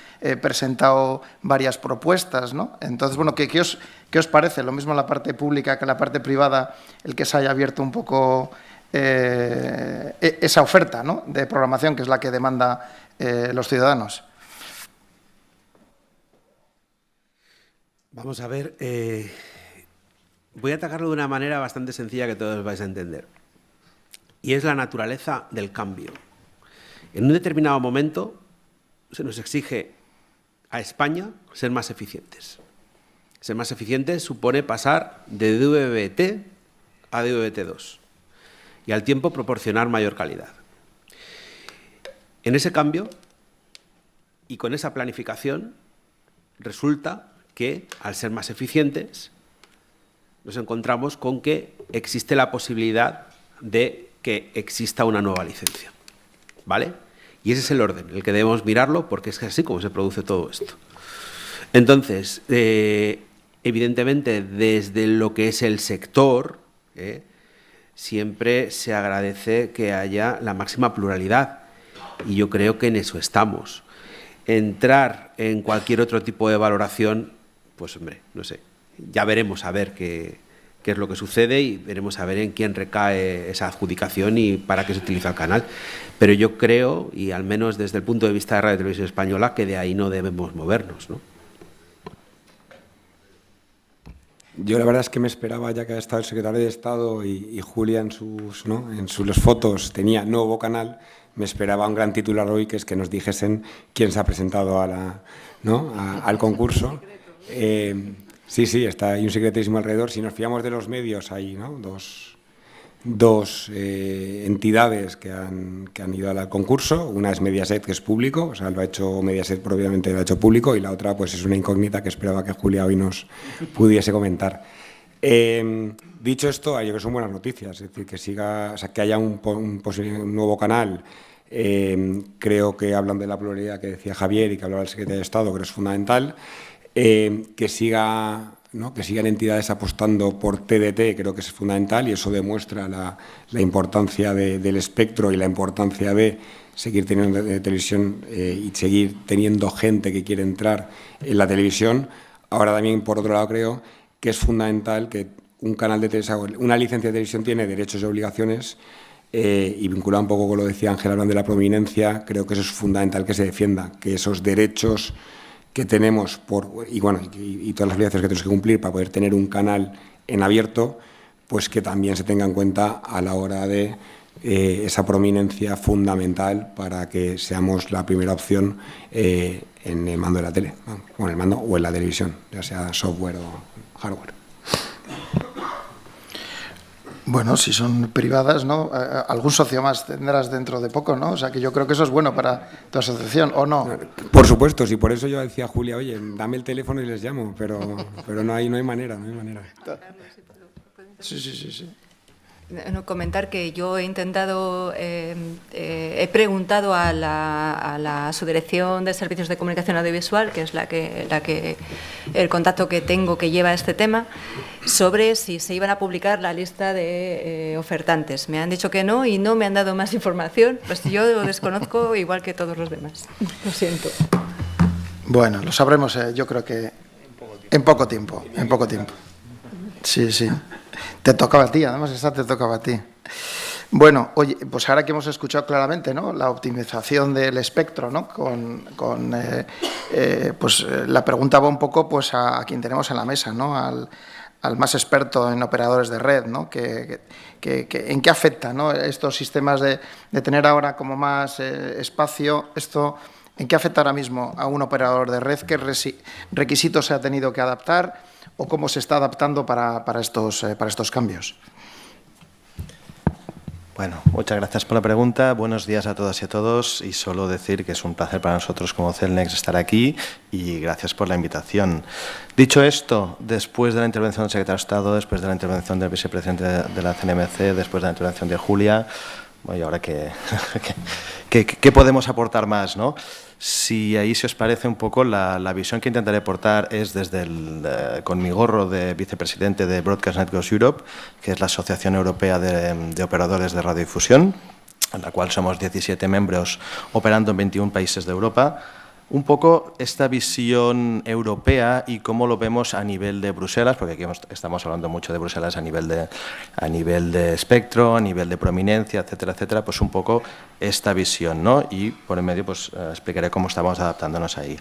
presentado varias propuestas, ¿no? Entonces, bueno, ¿qué os parece? Lo mismo la parte pública que la parte privada, el que se haya abierto un poco esa oferta, ¿no? De programación, que es la que demanda los ciudadanos. Vamos a ver, voy a atacarlo de una manera bastante sencilla que todos vais a entender. Y es la naturaleza del cambio. En un determinado momento se nos exige a España ser más eficientes. Ser más eficientes supone pasar de DVB-T a DVB-T2 y al tiempo proporcionar mayor calidad. En ese cambio y con esa planificación resulta que, al ser más eficientes, nos encontramos con que existe la posibilidad de que exista una nueva licencia, ¿vale? Y ese es el orden, el que debemos mirarlo, porque es así como se produce todo esto. Entonces, evidentemente, desde lo que es el sector, siempre se agradece que haya la máxima pluralidad, y yo creo que en eso estamos. Entrar en cualquier otro tipo de valoración, pues hombre, no sé, ya veremos a ver qué es lo que sucede y veremos a ver en quién recae esa adjudicación y para qué se utiliza el canal. Pero yo creo, y al menos desde el punto de vista de Radio Televisión Española, que de ahí no debemos movernos, ¿no? Yo la verdad es que me esperaba, ya que ha estado el secretario de Estado y Julia en sus fotos tenía nuevo canal, me esperaba un gran titular hoy, que es que nos dijesen quién se ha presentado al concurso. Sí, hay un secretísimo alrededor. Si nos fiamos de los medios, hay, ¿no?, dos entidades que han ido al concurso. Una es Mediaset, que es público, o sea, lo ha hecho Mediaset propiamente, lo ha hecho público, y la otra pues es una incógnita que esperaba que Julia hoy nos pudiese comentar. Dicho esto, yo creo que son buenas noticias, es decir, que haya un nuevo canal. Creo que hablan de la pluralidad que decía Javier y que hablaba el secretario de Estado, creo que es fundamental. Que sigan entidades apostando por TDT, creo que es fundamental, y eso demuestra la importancia del espectro y la importancia de seguir teniendo televisión y seguir teniendo gente que quiere entrar en la televisión. Ahora también, por otro lado, creo que es fundamental que un canal de televisión, una licencia de televisión tiene derechos y obligaciones, y vinculado un poco con lo que decía Ángel hablando de la prominencia, creo que eso es fundamental que se defienda, que esos derechos que tenemos y todas las obligaciones que tenemos que cumplir para poder tener un canal en abierto, pues que también se tenga en cuenta a la hora de esa prominencia fundamental para que seamos la primera opción en en el mando de la tele, ¿no? O en el mando o en la televisión, ya sea software o hardware. Bueno, si son privadas, ¿no? Algún socio más tendrás dentro de poco, ¿no? O sea, que yo creo que eso es bueno para tu asociación, ¿o no? Por supuesto, sí, por eso yo decía a Julia, oye, dame el teléfono y les llamo, pero no hay manera, no hay manera. Sí. No, comentar que yo he intentado, he preguntado a la Subdirección de Servicios de Comunicación Audiovisual, que es el contacto que tengo que lleva este tema, sobre si se iban a publicar la lista de ofertantes. Me han dicho que no y no me han dado más información, pues yo lo desconozco igual que todos los demás. Lo siento. Bueno, lo sabremos, yo creo que en poco tiempo. Sí. Te tocaba a ti, además esta te tocaba a ti. Bueno, oye, pues ahora que hemos escuchado claramente, ¿no?, la optimización del espectro, ¿no?, pues la pregunta va un poco pues a quien tenemos en la mesa, ¿no?, al más experto en operadores de red, ¿no?, ¿en qué afecta, ¿no?, estos sistemas de tener ahora como más espacio, esto, ¿en qué afecta ahora mismo a un operador de red? ¿Qué requisitos se ha tenido que adaptar o cómo se está adaptando para estos cambios? Bueno, muchas gracias por la pregunta. Buenos días a todas y a todos. Y solo decir que es un placer para nosotros como Cellnex estar aquí y gracias por la invitación. Dicho esto, después de la intervención del secretario de Estado, después de la intervención del vicepresidente de la CNMC, después de la intervención de Julia, bueno, ¿y ahora qué podemos aportar más, no? Si ahí se os parece un poco, la visión que intentaré aportar es desde con mi gorro de vicepresidente de Broadcast Networks Europe, que es la Asociación Europea de Operadores de Radiodifusión, en la cual somos 17 miembros operando en 21 países de Europa. Un poco esta visión europea y cómo lo vemos a nivel de Bruselas, porque aquí estamos hablando mucho de Bruselas a nivel de espectro, a nivel de prominencia, etcétera, etcétera, pues un poco esta visión, ¿no? Y por en medio pues explicaré cómo estamos adaptándonos ahí.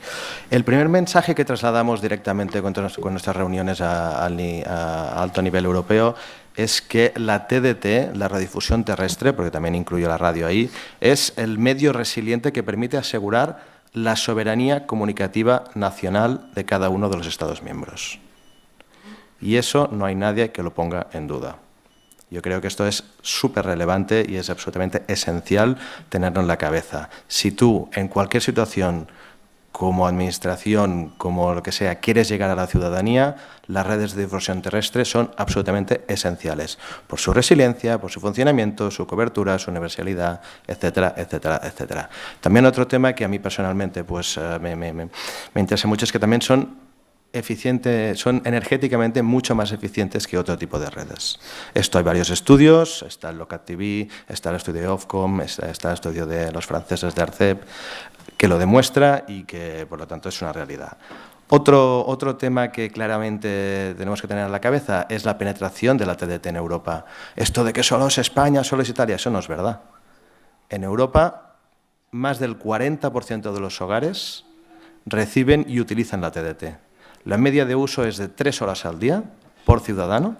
El primer mensaje que trasladamos directamente con nuestras reuniones a alto nivel europeo es que la TDT, la radiodifusión terrestre, porque también incluyo la radio ahí, es el medio resiliente que permite asegurar la soberanía comunicativa nacional de cada uno de los Estados miembros. Y eso no hay nadie que lo ponga en duda. Yo creo que esto es súper relevante y es absolutamente esencial tenerlo en la cabeza. Si tú, en cualquier situación, como administración, como lo que sea, quieres llegar a la ciudadanía, las redes de difusión terrestre son absolutamente esenciales, por su resiliencia, por su funcionamiento, su cobertura, su universalidad, etcétera, etcétera, etcétera. También otro tema que a mí personalmente pues, me interesa mucho es que también son energéticamente mucho más eficientes que otro tipo de redes. Esto hay varios estudios, está el Locat TV, está el estudio de Ofcom, está el estudio de los franceses de Arcep, que lo demuestra y que, por lo tanto, es una realidad. Otro tema que claramente tenemos que tener en la cabeza es la penetración de la TDT en Europa. Esto de que solo es España, solo es Italia, eso no es verdad. En Europa, más del 40% de los hogares reciben y utilizan la TDT. La media de uso es de 3 horas al día por ciudadano,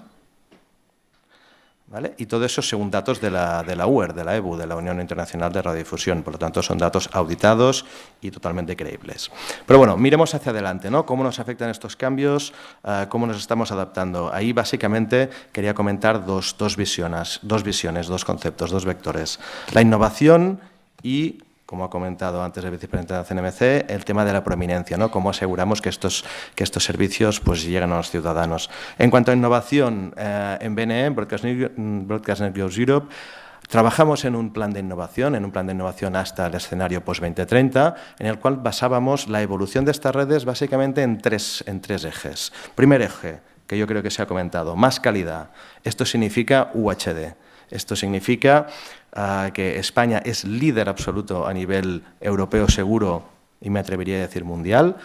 ¿vale? Y todo eso según datos de la UER, de la EBU, de la Unión Internacional de Radiodifusión. Por lo tanto, son datos auditados y totalmente creíbles. Pero bueno, miremos hacia adelante, ¿no? ¿Cómo nos afectan estos cambios? ¿Cómo nos estamos adaptando? Ahí, básicamente, quería comentar dos visiones, dos conceptos, dos vectores. La innovación y, como ha comentado antes el vicepresidente de la CNMC, el tema de la prominencia, ¿no? Cómo aseguramos que estos servicios pues, lleguen a los ciudadanos. En cuanto a innovación, en BNE, Broadcast Networks Europe, trabajamos en un plan de innovación, hasta el escenario post-2030, en el cual basábamos la evolución de estas redes básicamente en tres ejes. Primer eje, que yo creo que se ha comentado, más calidad. Esto significa UHD. Esto significa que España es líder absoluto a nivel europeo seguro y me atrevería a decir mundial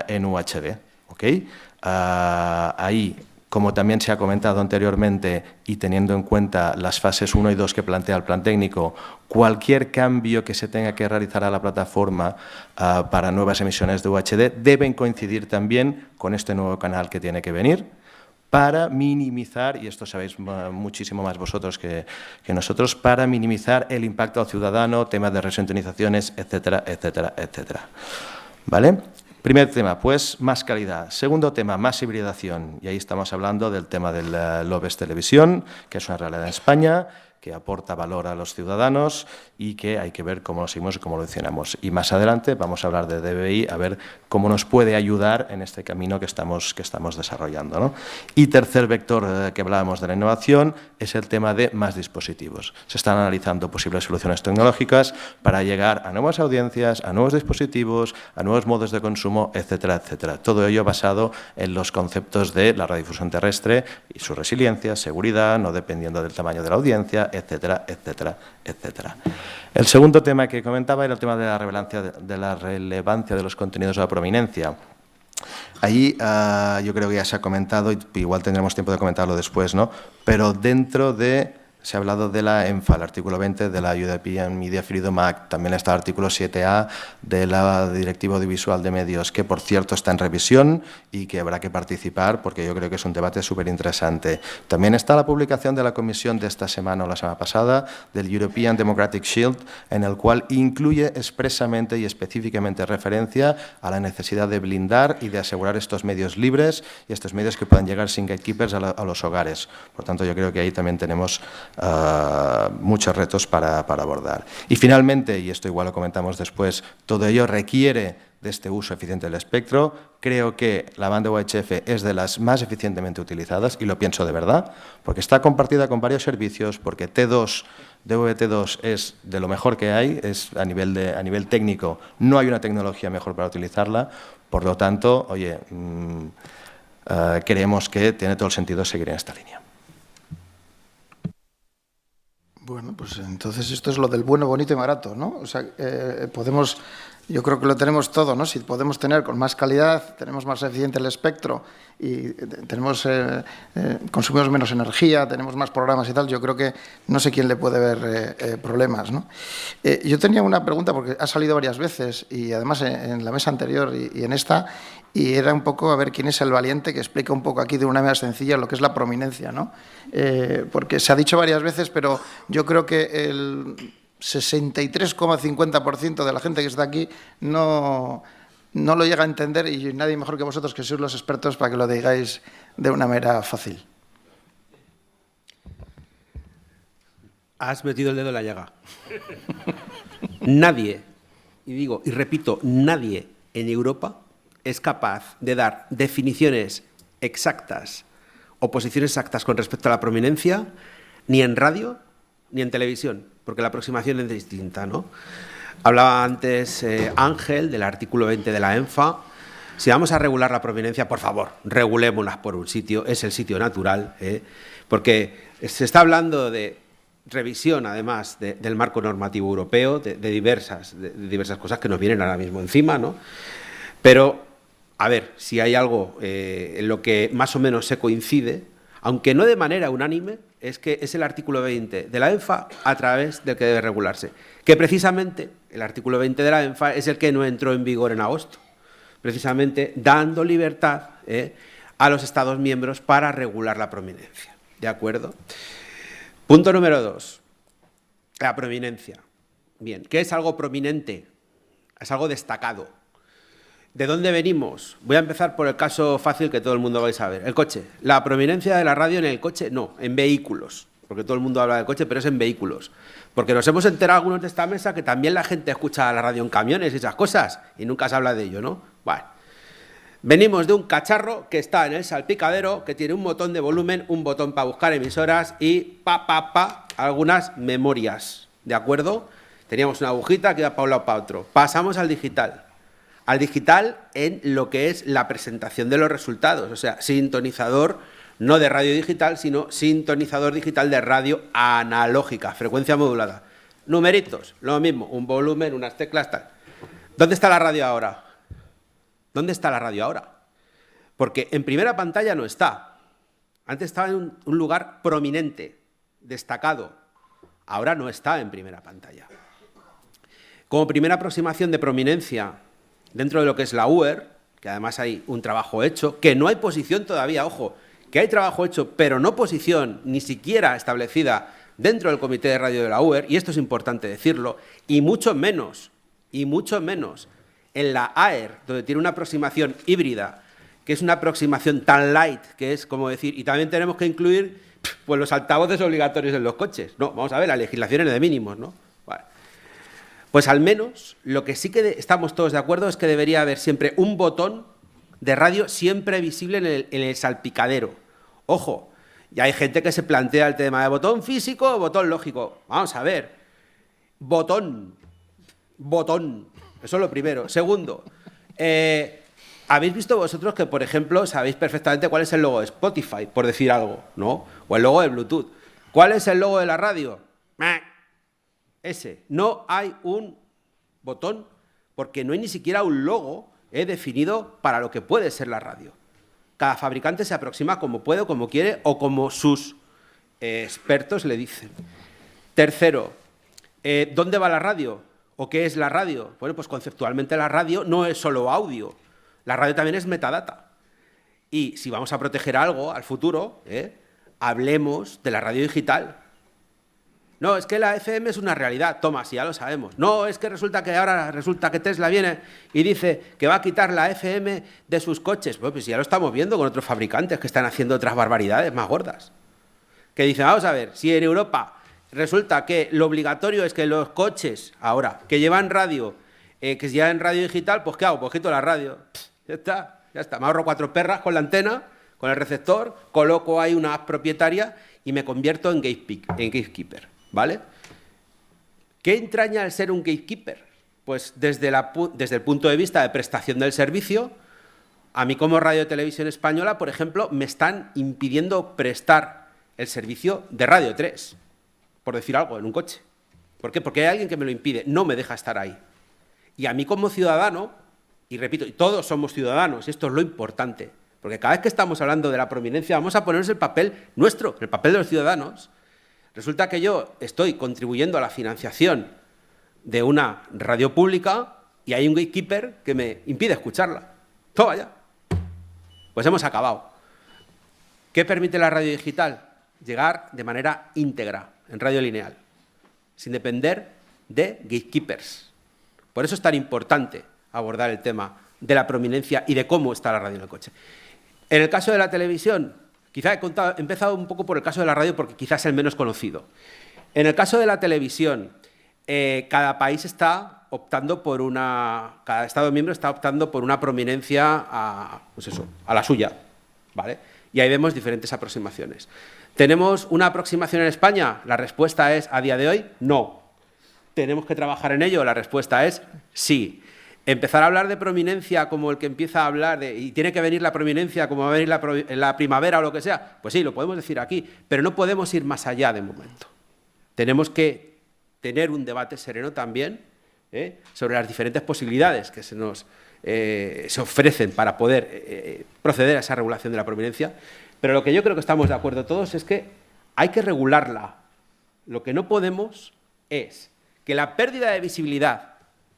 en UHD. ¿Okay? Ahí, como también se ha comentado anteriormente y teniendo en cuenta las fases 1 y 2 que plantea el plan técnico, cualquier cambio que se tenga que realizar a la plataforma para nuevas emisiones de UHD deben coincidir también con este nuevo canal que tiene que venir, para minimizar, y esto sabéis muchísimo más vosotros que nosotros, para minimizar el impacto al ciudadano, temas de resintonizaciones, etcétera, etcétera, etcétera. ¿Vale? Primer tema, pues más calidad. Segundo tema, más hibridación. Y ahí estamos hablando del tema del Lobes Televisión, que es una realidad en España, que aporta valor a los ciudadanos y que hay que ver cómo lo seguimos y cómo lo accionamos. Y más adelante vamos a hablar de DBI, a ver cómo nos puede ayudar en este camino que estamos desarrollando, ¿no? Y tercer vector que hablábamos de la innovación es el tema de más dispositivos. Se están analizando posibles soluciones tecnológicas para llegar a nuevas audiencias, a nuevos dispositivos, a nuevos modos de consumo, etcétera, etcétera. Todo ello basado en los conceptos de la radiodifusión terrestre y su resiliencia, seguridad, no dependiendo del tamaño de la audiencia, etcétera, etcétera, etcétera. El segundo tema que comentaba era el tema de la relevancia de los contenidos a la prominencia. Ahí yo creo que ya se ha comentado, y igual tendremos tiempo de comentarlo después, ¿no? Pero dentro de... Se ha hablado de la ENFA, el artículo 20 de la European Media Freedom Act. También está el artículo 7A de la Directiva Audiovisual de Medios, que, por cierto, está en revisión y que habrá que participar porque yo creo que es un debate súper interesante. También está la publicación de la Comisión de esta semana o la semana pasada del European Democratic Shield, en el cual incluye expresamente y específicamente referencia a la necesidad de blindar y de asegurar estos medios libres y estos medios que puedan llegar sin gatekeepers a los hogares. Por tanto, yo creo que ahí también tenemos muchos retos para abordar. Y finalmente, y esto igual lo comentamos después, todo ello requiere de este uso eficiente del espectro. Creo que la banda UHF es de las más eficientemente utilizadas, y lo pienso de verdad, porque está compartida con varios servicios, porque T2, DVB-T2 es de lo mejor que hay, es a nivel técnico, no hay una tecnología mejor para utilizarla. Por lo tanto, oye, creemos que tiene todo el sentido seguir en esta línea. Bueno, pues entonces esto es lo del bueno, bonito y barato, ¿no? O sea, podemos, yo creo que lo tenemos todo, ¿no? Si podemos tener con más calidad, tenemos más eficiente el espectro y tenemos consumimos menos energía, tenemos más programas y tal, yo creo que no sé quién le puede ver problemas, ¿no? Yo tenía una pregunta porque ha salido varias veces y además en la mesa anterior y en esta, y era un poco a ver quién es el valiente que explica un poco aquí de una manera sencilla lo que es la prominencia, ¿no? Porque se ha dicho varias veces, pero yo creo que el 63,50% de la gente que está aquí no lo llega a entender, y nadie mejor que vosotros, que sois los expertos, para que lo digáis de una manera fácil. Has metido el dedo en la llaga. Nadie, y digo y repito, nadie en Europa es capaz de dar definiciones exactas o posiciones exactas con respecto a la prominencia, ni en radio ni en televisión, porque la aproximación es distinta, ¿no? Hablaba antes Ángel del artículo 20 de la ENFA. Si vamos a regular la prominencia, por favor, regulémosla por un sitio, es el sitio natural, porque se está hablando de revisión, además, del marco normativo europeo, de diversas cosas que nos vienen ahora mismo encima, ¿no? Pero, a ver, si hay algo en lo que más o menos se coincide, aunque no de manera unánime, es que es el artículo 20 de la ENFA a través del que debe regularse. Que precisamente el artículo 20 de la ENFA es el que no entró en vigor en agosto, precisamente dando libertad a los Estados miembros para regular la prominencia. ¿De acuerdo? Punto número 2. La prominencia. Bien, ¿qué es algo prominente? Es algo destacado. ¿De dónde venimos? Voy a empezar por el caso fácil que todo el mundo vais a ver. El coche. La prominencia de la radio en el coche, no, en vehículos. Porque todo el mundo habla del coche, pero es en vehículos. Porque nos hemos enterado algunos de esta mesa que también la gente escucha la radio en camiones y esas cosas, y nunca se habla de ello, ¿no? Bueno. Venimos de un cacharro que está en el salpicadero, que tiene un botón de volumen, un botón para buscar emisoras y algunas memorias, ¿de acuerdo? Teníamos una agujita que iba para un lado para otro. Pasamos al digital. Al digital en lo que es la presentación de los resultados, o sea, sintonizador no de radio digital, sino sintonizador digital de radio analógica, frecuencia modulada. Numeritos, lo mismo, un volumen, unas teclas, tal. ¿Dónde está la radio ahora? ¿Dónde está la radio ahora? Porque en primera pantalla no está. Antes estaba en un lugar prominente, destacado. Ahora no está en primera pantalla. Como primera aproximación de prominencia dentro de lo que es la UER, que además hay un trabajo hecho, que no hay posición todavía, ojo, que hay trabajo hecho, pero no posición ni siquiera establecida dentro del comité de radio de la UER, y esto es importante decirlo, y mucho menos en la AER, donde tiene una aproximación híbrida, que es una aproximación tan light, que es como decir, y también tenemos que incluir pues, los altavoces obligatorios en los coches. No, vamos a ver, la legislación es de mínimos, ¿no? Vale. Pues al menos lo que sí que estamos todos de acuerdo es que debería haber siempre un botón de radio siempre visible en el salpicadero. Ojo, y hay gente que se plantea el tema de botón físico o botón lógico. Vamos a ver, botón, eso es lo primero. Segundo, ¿habéis visto vosotros que, por ejemplo, sabéis perfectamente cuál es el logo de Spotify, por decir algo, ¿no? O el logo de Bluetooth. ¿Cuál es el logo de la radio? Ese. No hay un botón porque no hay ni siquiera un logo definido para lo que puede ser la radio. Cada fabricante se aproxima como puede, como quiere o como sus expertos le dicen. Tercero, ¿dónde va la radio? ¿O qué es la radio? Bueno, pues conceptualmente la radio no es solo audio. La radio también es metadata. Y si vamos a proteger algo al futuro, hablemos de la radio digital. No, es que la FM es una realidad. Toma, si ya lo sabemos. No, es que resulta que Tesla viene y dice que va a quitar la FM de sus coches. Bueno, pues ya lo estamos viendo con otros fabricantes que están haciendo otras barbaridades más gordas. Que dicen, vamos a ver, si en Europa resulta que lo obligatorio es que los coches, ahora, que llevan radio, que llevan radio digital, pues ¿qué hago? Pues quito la radio. Ya está. Me ahorro 4 perras con la antena, con el receptor, coloco ahí una app propietaria y me convierto en gatekeeper. ¿Vale? ¿Qué entraña el ser un gatekeeper? Pues desde el punto de vista de prestación del servicio, a mí como Radio Televisión Española, por ejemplo, me están impidiendo prestar el servicio de Radio 3, por decir algo, en un coche. ¿Por qué? Porque hay alguien que me lo impide, no me deja estar ahí. Y a mí como ciudadano, y repito, todos somos ciudadanos, y esto es lo importante, porque cada vez que estamos hablando de la prominencia vamos a ponernos el papel nuestro, el papel de los ciudadanos. Resulta que yo estoy contribuyendo a la financiación de una radio pública y hay un gatekeeper que me impide escucharla. Toma ya. Pues hemos acabado. ¿Qué permite la radio digital? Llegar de manera íntegra en radio lineal, sin depender de gatekeepers. Por eso es tan importante abordar el tema de la prominencia y de cómo está la radio en el coche. En el caso de la televisión, quizá he empezado un poco por el caso de la radio porque quizás es el menos conocido. En el caso de la televisión, cada país está optando por cada Estado miembro está optando por una prominencia a la suya, ¿vale? Y ahí vemos diferentes aproximaciones. ¿Tenemos una aproximación en España? La respuesta es, a día de hoy, no. ¿Tenemos que trabajar en ello? La respuesta es sí. Empezar a hablar de prominencia como el que empieza a hablar y tiene que venir la prominencia como va a venir la primavera o lo que sea, pues sí, lo podemos decir aquí, pero no podemos ir más allá de momento. Tenemos que tener un debate sereno también sobre las diferentes posibilidades que se ofrecen para poder proceder a esa regulación de la prominencia, pero lo que yo creo que estamos de acuerdo todos es que hay que regularla. Lo que no podemos es que la pérdida de visibilidad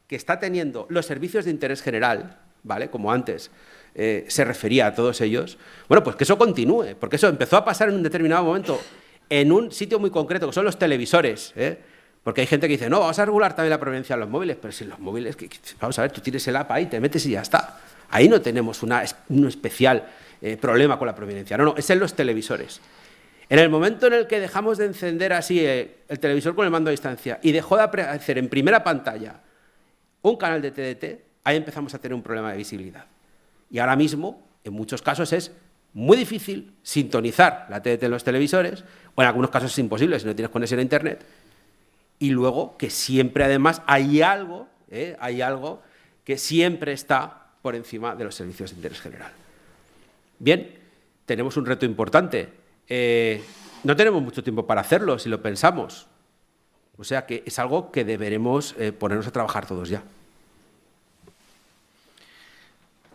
que está teniendo los servicios de interés general, ¿vale? Como antes se refería a todos ellos, bueno, pues que eso continúe, porque eso empezó a pasar en un determinado momento en un sitio muy concreto, que son los televisores, porque hay gente que dice, no, vamos a regular también la prominencia en los móviles, pero si los móviles, vamos a ver, tú tienes el app ahí, te metes y ya está. Ahí no tenemos un especial problema con la prominencia, no, es en los televisores. En el momento en el que dejamos de encender así el televisor con el mando a distancia y dejó de aparecer en primera pantalla un canal de TDT, ahí empezamos a tener un problema de visibilidad. Y ahora mismo, en muchos casos, es muy difícil sintonizar la TDT en los televisores, o en algunos casos es imposible si no tienes conexión a Internet, y luego que siempre, además, hay algo que siempre está por encima de los servicios de interés general. Bien, tenemos un reto importante. No tenemos mucho tiempo para hacerlo, si lo pensamos. O sea que es algo que deberemos ponernos a trabajar todos ya.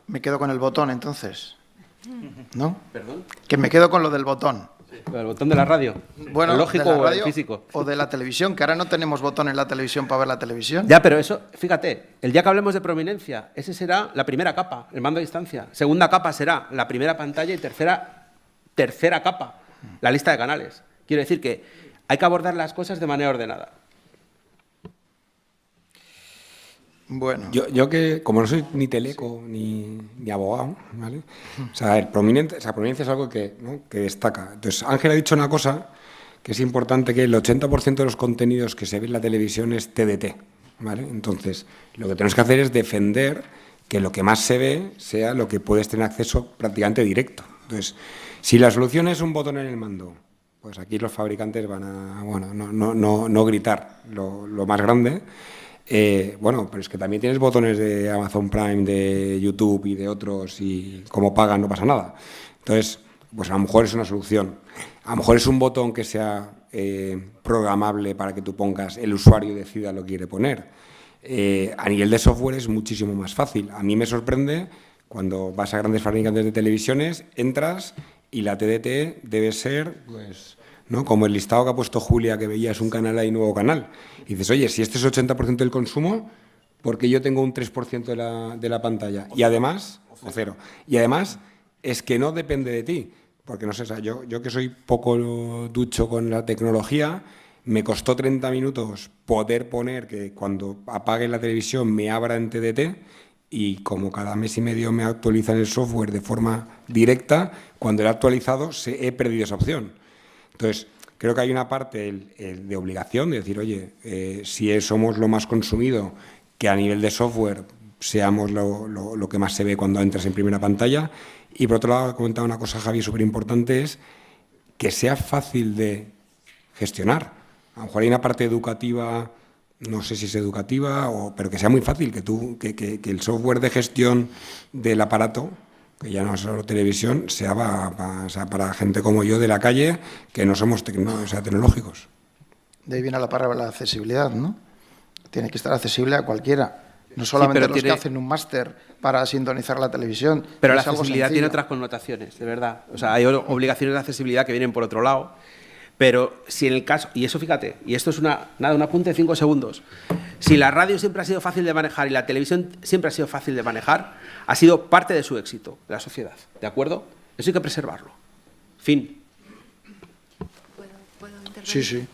Me quedo con el botón, entonces. ¿No? ¿Perdón? Que me quedo con lo del botón. ¿El botón de la radio? Bueno, ¿el lógico de la o radio el físico? O de la televisión, que ahora no tenemos botón en la televisión para ver la televisión. Ya, pero eso, fíjate, el día que hablemos de prominencia, ese será la primera capa, el mando a distancia. Segunda capa será la primera pantalla y tercera capa, la lista de canales. Quiero decir que hay que abordar las cosas de manera ordenada. Bueno. Yo que, como no soy ni teleco ni abogado, ¿vale? O sea, prominencia es algo que, ¿no?, que destaca. Entonces, Ángel ha dicho una cosa que es importante, que el 80% de los contenidos que se ve en la televisión es TDT, ¿vale? Entonces, lo que tenemos que hacer es defender que lo que más se ve sea lo que puedes tener acceso prácticamente directo. Entonces, si la solución es un botón en el mando, pues aquí los fabricantes van a, bueno, no gritar lo más grande. Bueno, pero es que también tienes botones de Amazon Prime, de YouTube y de otros, y como pagan no pasa nada. Entonces, pues a lo mejor es una solución. A lo mejor es un botón que sea programable para que tú pongas, el usuario decida lo que quiere poner. A nivel de software es muchísimo más fácil. A mí me sorprende cuando vas a grandes fabricantes de televisiones, entras y la TDT debe ser, pues, ¿no?, como el listado que ha puesto Julia, que veías un canal y nuevo canal. Y dices, oye, si este es 80% del consumo, ¿por qué yo tengo un 3% de la pantalla? Y además, o cero. Y además, es que no depende de ti. Porque no sé, o sea, yo que soy poco ducho con la tecnología, me costó 30 minutos poder poner que cuando apague la televisión me abra en TDT, y como cada mes y medio me actualizan el software de forma directa, cuando lo he actualizado he perdido esa opción. Entonces, creo que hay una parte de obligación de decir, oye, si somos lo más consumido, que a nivel de software seamos lo que más se ve cuando entras en primera pantalla. Y por otro lado, ha comentado una cosa, Javi, súper importante, es que sea fácil de gestionar. A lo mejor hay una parte educativa, no sé si es educativa, pero que sea muy fácil, que el software de gestión del aparato, que ya no es solo televisión, sea para gente como yo de la calle, que no somos tecnológicos. De ahí viene la palabra la accesibilidad, ¿no? Tiene que estar accesible a cualquiera. No solamente los que hacen un máster para sintonizar la televisión. Pero la accesibilidad tiene otras connotaciones, de verdad. O sea, hay obligaciones de accesibilidad que vienen por otro lado. Pero si en el caso, y eso fíjate, y esto es un apunte de 5 segundos, si la radio siempre ha sido fácil de manejar y la televisión siempre ha sido fácil de manejar, ha sido parte de su éxito, de la sociedad, ¿de acuerdo? Eso hay que preservarlo. Fin. ¿Puedo intervenir? Sí, sí.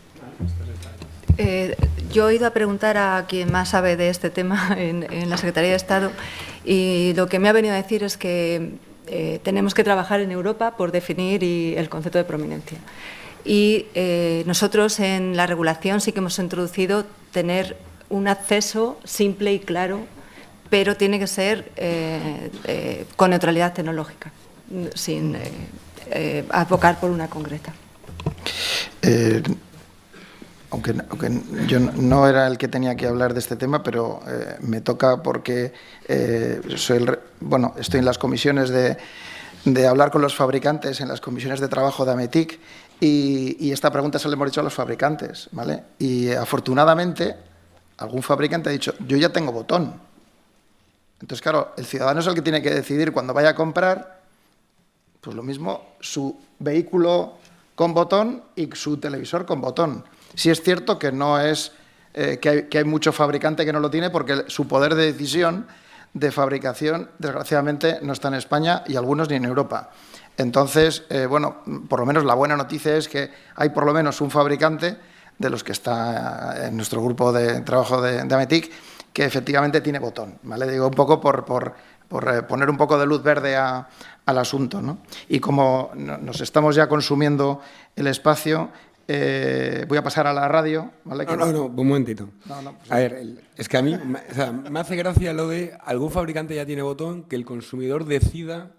Yo he ido a preguntar a quien más sabe de este tema en la Secretaría de Estado, y lo que me ha venido a decir es que tenemos que trabajar en Europa por definir el concepto de prominencia. Y nosotros en la regulación sí que hemos introducido tener un acceso simple y claro, pero tiene que ser con neutralidad tecnológica, sin abocar por una concreta. Aunque yo no era el que tenía que hablar de este tema, pero me toca porque estoy en las comisiones de hablar con los fabricantes, en las comisiones de trabajo de AMETIC, y esta pregunta se la hemos hecho a los fabricantes, ¿vale? Y afortunadamente algún fabricante ha dicho, yo ya tengo botón. Entonces, claro, el ciudadano es el que tiene que decidir cuando vaya a comprar, pues lo mismo, su vehículo con botón y su televisor con botón. Sí es cierto que no es que hay mucho fabricante que no lo tiene, porque su poder de decisión de fabricación, desgraciadamente, no está en España y algunos ni en Europa. Entonces, bueno, por lo menos la buena noticia es que hay por lo menos un fabricante de los que está en nuestro grupo de trabajo de AMETIC que efectivamente tiene botón, ¿vale? Digo un poco por poner un poco de luz verde al asunto, ¿no? Y como nos estamos ya consumiendo el espacio, voy a pasar a la radio, ¿vale? No, un momentito. Pues, a ver, es que a mí me hace gracia lo de algún fabricante ya tiene botón, que el consumidor decida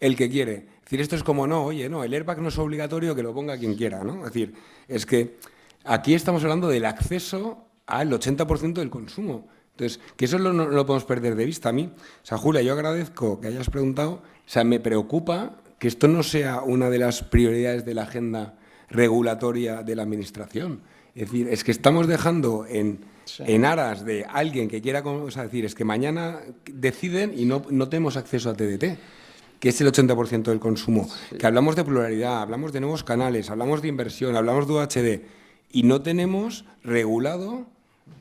el que quiere. Es decir, esto es como, el airbag no es obligatorio, que lo ponga quien quiera, ¿no? Es decir, es que aquí estamos hablando del acceso al 80% del consumo. Entonces, que eso no lo podemos perder de vista. A mí, Julia, yo agradezco que hayas preguntado, me preocupa que esto no sea una de las prioridades de la agenda regulatoria de la Administración. Es decir, es que estamos dejando en aras de alguien que quiera, es que mañana deciden y no tenemos acceso a TDT, que es el 80% del consumo, que hablamos de pluralidad, hablamos de nuevos canales, hablamos de inversión, hablamos de UHD, y no tenemos regulado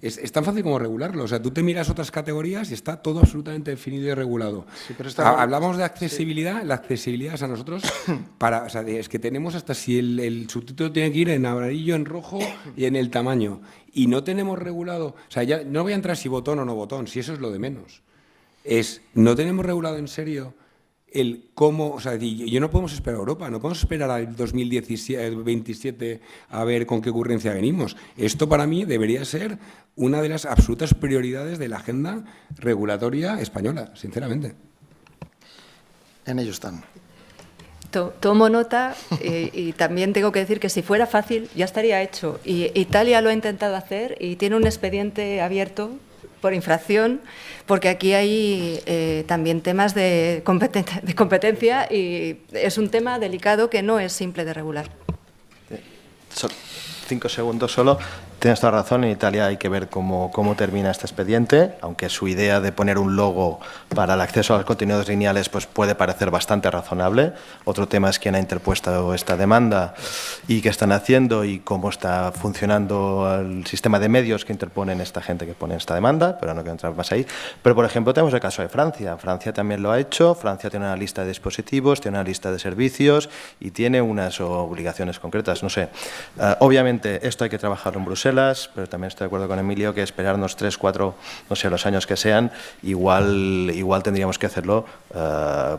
Es tan fácil como regularlo. O sea, tú te miras otras categorías y está todo absolutamente definido y regulado. Sí, pero hablamos de accesibilidad. Sí. La accesibilidad es a nosotros o sea, es que tenemos hasta si el subtítulo tiene que ir en amarillo, en rojo y en el tamaño. Y no tenemos regulado. O sea, ya no voy a entrar si botón o no botón, si eso es lo de menos. No tenemos regulado en serio el cómo, o sea, yo no podemos esperar a Europa, no podemos esperar al 2027 a ver con qué ocurrencia venimos. Esto para mí debería ser una de las absolutas prioridades de la agenda regulatoria española, sinceramente. En ello están. Tomo nota y también tengo que decir que si fuera fácil ya estaría hecho. Y Italia lo ha intentado hacer y tiene un expediente abierto por infracción, porque aquí hay también temas de competencia y es un tema delicado que no es simple de regular. 5 segundos solo. Tienes toda razón, en Italia hay que ver cómo termina este expediente, aunque su idea de poner un logo para el acceso a los contenidos lineales pues puede parecer bastante razonable. Otro tema es quién ha interpuesto esta demanda y qué están haciendo y cómo está funcionando el sistema de medios que interponen esta gente que pone esta demanda, pero no quiero entrar más ahí. Pero, por ejemplo, tenemos el caso de Francia. Francia también lo ha hecho. Francia tiene una lista de dispositivos, tiene una lista de servicios y tiene unas obligaciones concretas. No sé, obviamente esto hay que trabajarlo en Bruselas, pero también estoy de acuerdo con Emilio que esperarnos 3, 4, no sé, los años que sean, igual tendríamos que hacerlo.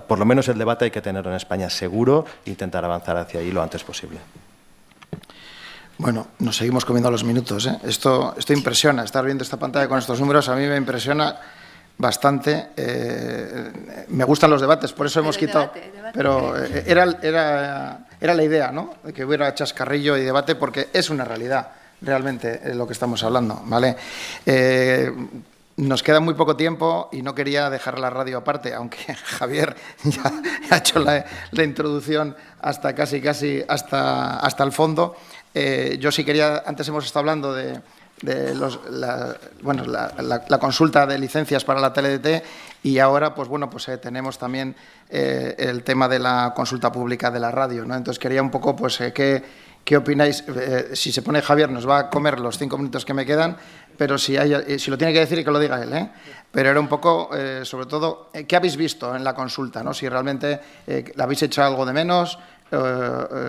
Por lo menos el debate hay que tenerlo en España seguro e intentar avanzar hacia ahí lo antes posible. Bueno, nos seguimos comiendo los minutos, ¿eh? Esto impresiona, estar viendo esta pantalla con estos números a mí me impresiona bastante. Me gustan los debates, por eso hemos quitado... Pero era la idea, ¿no?, de que hubiera chascarrillo y debate, porque es una realidad realmente lo que estamos hablando, ¿vale? Nos queda muy poco tiempo y no quería dejar la radio aparte, aunque Javier ya ha hecho la introducción hasta casi hasta el fondo. Yo sí quería, antes hemos estado hablando de la consulta de licencias para la TLDT y ahora pues tenemos también el tema de la consulta pública de la radio, ¿no? Entonces quería un poco pues ¿qué opináis? Si se pone Javier nos va a comer los 5 minutos que me quedan, pero si lo tiene que decir que lo diga él, ¿eh? Pero era un poco, sobre todo, ¿qué habéis visto en la consulta, ¿no? Si realmente habéis hecho algo de menos,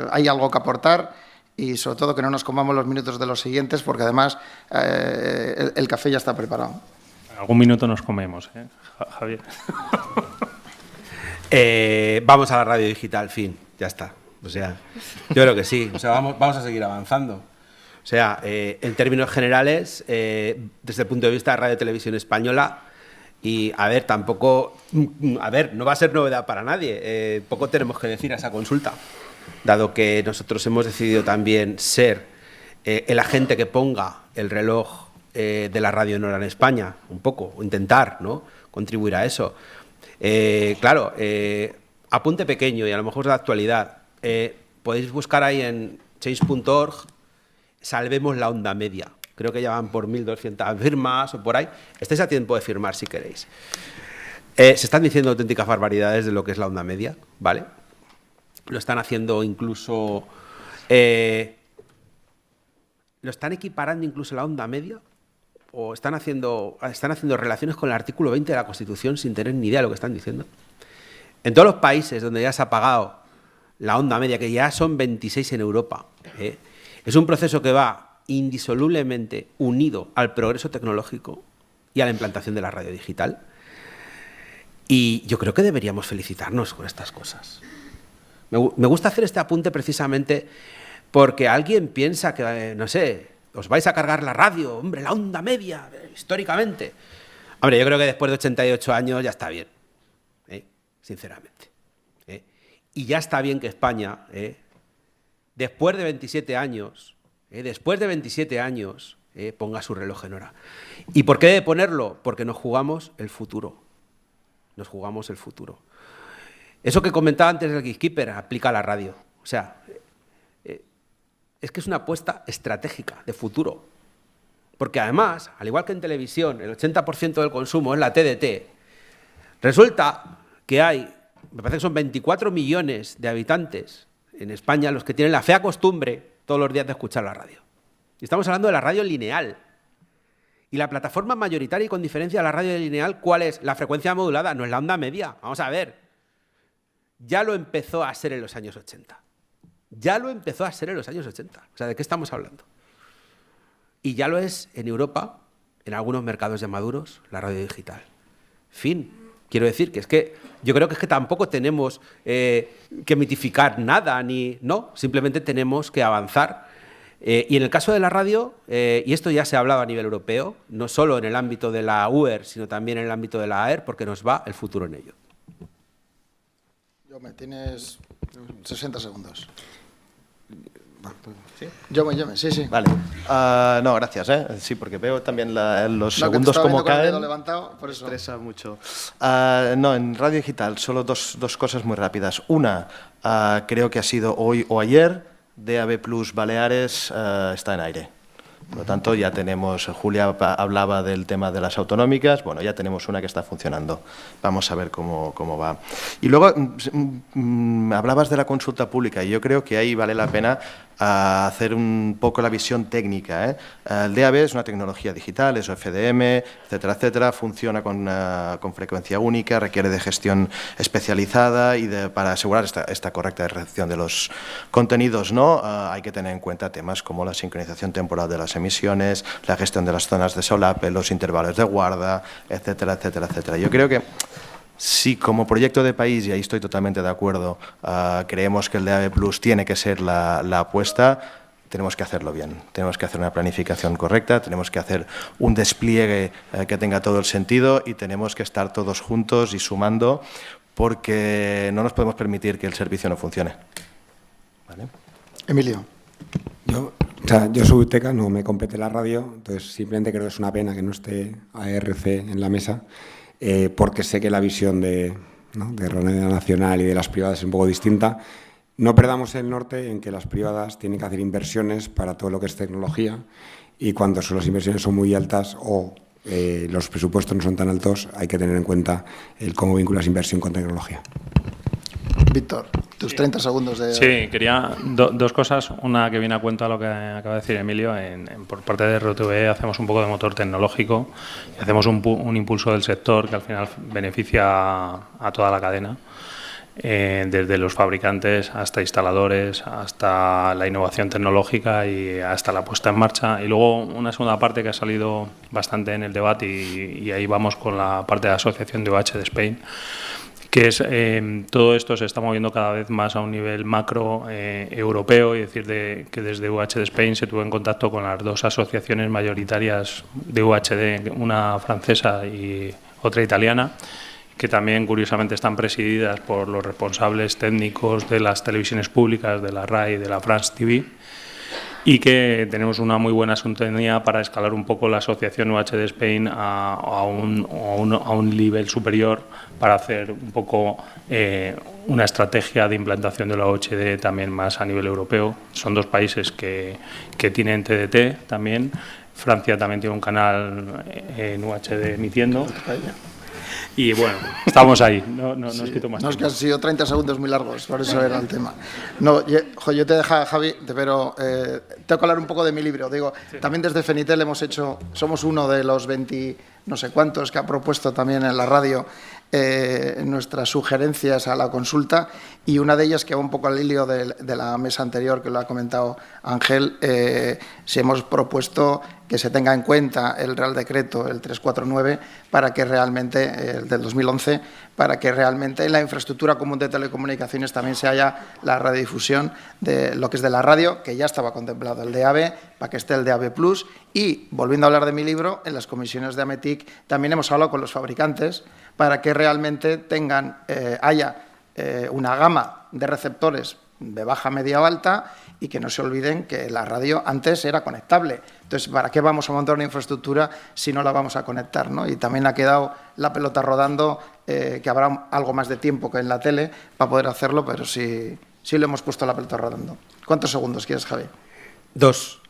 hay algo que aportar y sobre todo que no nos comamos los minutos de los siguientes porque además el café ya está preparado. Algún minuto nos comemos, ¿eh, Javier? Vamos a la radio digital, fin, ya está. O sea, yo creo que sí. O sea, vamos a seguir avanzando. O sea, en términos generales, desde el punto de vista de Radio y Televisión Española, y a ver, tampoco, no va a ser novedad para nadie. Poco tenemos que decir a esa consulta, dado que nosotros hemos decidido también ser el agente que ponga el reloj de la radio en hora en España, un poco, o intentar, ¿no?, contribuir a eso. Claro, apunte pequeño y a lo mejor de actualidad. Podéis buscar ahí en change.org Salvemos la onda media. Creo que ya van por 1.200 firmas o por ahí. Estáis a tiempo de firmar si queréis. Se están diciendo auténticas barbaridades de lo que es la onda media, ¿vale? Lo están haciendo incluso... lo están equiparando incluso la onda media o están haciendo relaciones con el artículo 20 de la Constitución sin tener ni idea de lo que están diciendo. En todos los países donde ya se ha apagado la onda media, que ya son 26 en Europa, es un proceso que va indisolublemente unido al progreso tecnológico y a la implantación de la radio digital. Y yo creo que deberíamos felicitarnos con estas cosas. Me gusta hacer este apunte precisamente porque alguien piensa que, no sé, os vais a cargar la radio, hombre, la onda media, históricamente. Hombre, yo creo que después de 88 años ya está bien, sinceramente. Y ya está bien que España, después de 27 años, ponga su reloj en hora. ¿Y por qué debe ponerlo? Porque nos jugamos el futuro. Nos jugamos el futuro. Eso que comentaba antes el Gatekeeper aplica a la radio. O sea, es que es una apuesta estratégica de futuro. Porque además, al igual que en televisión, el 80% del consumo es la TDT. Resulta que hay, me parece que son 24 millones de habitantes en España los que tienen la fea costumbre todos los días de escuchar la radio. Y estamos hablando de la radio lineal. Y la plataforma mayoritaria y con diferencia de la radio lineal, ¿cuál es? La frecuencia modulada, no es la onda media. Vamos a ver. Ya lo empezó a ser en los años 80. Ya lo empezó a ser en los años 80. O sea, ¿de qué estamos hablando? Y ya lo es en Europa, en algunos mercados ya maduros, la radio digital. Fin. Quiero decir que es que yo creo que es que tampoco tenemos que mitificar nada, no, simplemente tenemos que avanzar. Y en el caso de la radio, y esto ya se ha hablado a nivel europeo, no solo en el ámbito de la UER, sino también en el ámbito de la AER, porque nos va el futuro en ello. Tienes 60 segundos. ¿Sí? Sí. Vale. No, gracias. Sí, porque veo también los No, segundos como con el dedo caen. levantado, por eso. Estresa mucho. No, en radio digital, solo dos cosas muy rápidas. Una, creo que ha sido hoy o ayer, DAB Plus Baleares está en aire. Por lo tanto, ya tenemos, Julia hablaba del tema de las autonómicas, bueno, ya tenemos una que está funcionando. Vamos a ver cómo va. Y luego, hablabas de la consulta pública y yo creo que ahí vale la pena hacer un poco la visión técnica. El DAB es una tecnología digital, es FDM, etcétera, etcétera, funciona con frecuencia única, requiere de gestión especializada y para asegurar esta correcta recepción de los contenidos, ¿no? Hay que tener en cuenta temas como la sincronización temporal de las emisiones, la gestión de las zonas de solape, los intervalos de guarda, etcétera, etcétera, etcétera. Yo creo que si como proyecto de país, y ahí estoy totalmente de acuerdo, creemos que el DAB Plus tiene que ser la apuesta, tenemos que hacerlo bien. Tenemos que hacer una planificación correcta, tenemos que hacer un despliegue que tenga todo el sentido y tenemos que estar todos juntos y sumando porque no nos podemos permitir que el servicio no funcione. ¿Vale? Emilio. Yo soy UTECA, no me compete la radio, entonces simplemente creo que es una pena que no esté ARC en la mesa, porque sé que la visión de Radio Nacional y de las privadas es un poco distinta. No perdamos el norte en que las privadas tienen que hacer inversiones para todo lo que es tecnología y cuando las inversiones son muy altas o los presupuestos no son tan altos, hay que tener en cuenta el cómo vinculas inversión con tecnología. Víctor, tus 30 segundos de... Sí, quería dos cosas. Una que viene a cuento a lo que acaba de decir Emilio. Por parte de RTV hacemos un poco de motor tecnológico y hacemos un impulso del sector que al final beneficia a toda la cadena, desde los fabricantes hasta instaladores, hasta la innovación tecnológica y hasta la puesta en marcha. Y luego una segunda parte que ha salido bastante en el debate y ahí vamos con la parte de la Asociación de UH de Spain, que es todo esto se está moviendo cada vez más a un nivel macro europeo, y decir que desde UH de Spain se tuvo en contacto con las dos asociaciones mayoritarias de UHD, una francesa y otra italiana, que también curiosamente están presididas por los responsables técnicos de las televisiones públicas, de la RAI y de la France TV, y que tenemos una muy buena sintonía para escalar un poco la asociación UH de Spain a un nivel superior para hacer un poco una estrategia de implantación de la UHD también más a nivel europeo. Son dos países que tienen TDT también. Francia también tiene un canal en UHD emitiendo. Y bueno, estamos ahí, no os quito más tiempo. No, es que han sido 30 segundos muy largos, por eso era el tema. No, yo te dejo, Javi, pero tengo que hablar un poco de mi libro. Digo, sí. También desde Fenitel somos uno de los 20 no sé cuántos que ha propuesto también en la radio nuestras sugerencias a la consulta, y una de ellas que va un poco al hilo de la mesa anterior que lo ha comentado Ángel, si hemos propuesto que se tenga en cuenta el Real Decreto, el 349, para que realmente, el del 2011, para que realmente en la infraestructura común de telecomunicaciones también se haya la radiodifusión de lo que es de la radio, que ya estaba contemplado el DAB, para que esté el DAB+, y, volviendo a hablar de mi libro, en las comisiones de AMETIC también hemos hablado con los fabricantes para que realmente haya una gama de receptores de baja, media o alta, y que no se olviden que la radio antes era conectable. Entonces, ¿para qué vamos a montar una infraestructura si no la vamos a conectar, ¿no? Y también ha quedado la pelota rodando, que habrá algo más de tiempo que en la tele para poder hacerlo, pero sí le hemos puesto la pelota rodando. ¿Cuántos segundos quieres, Javi? 2.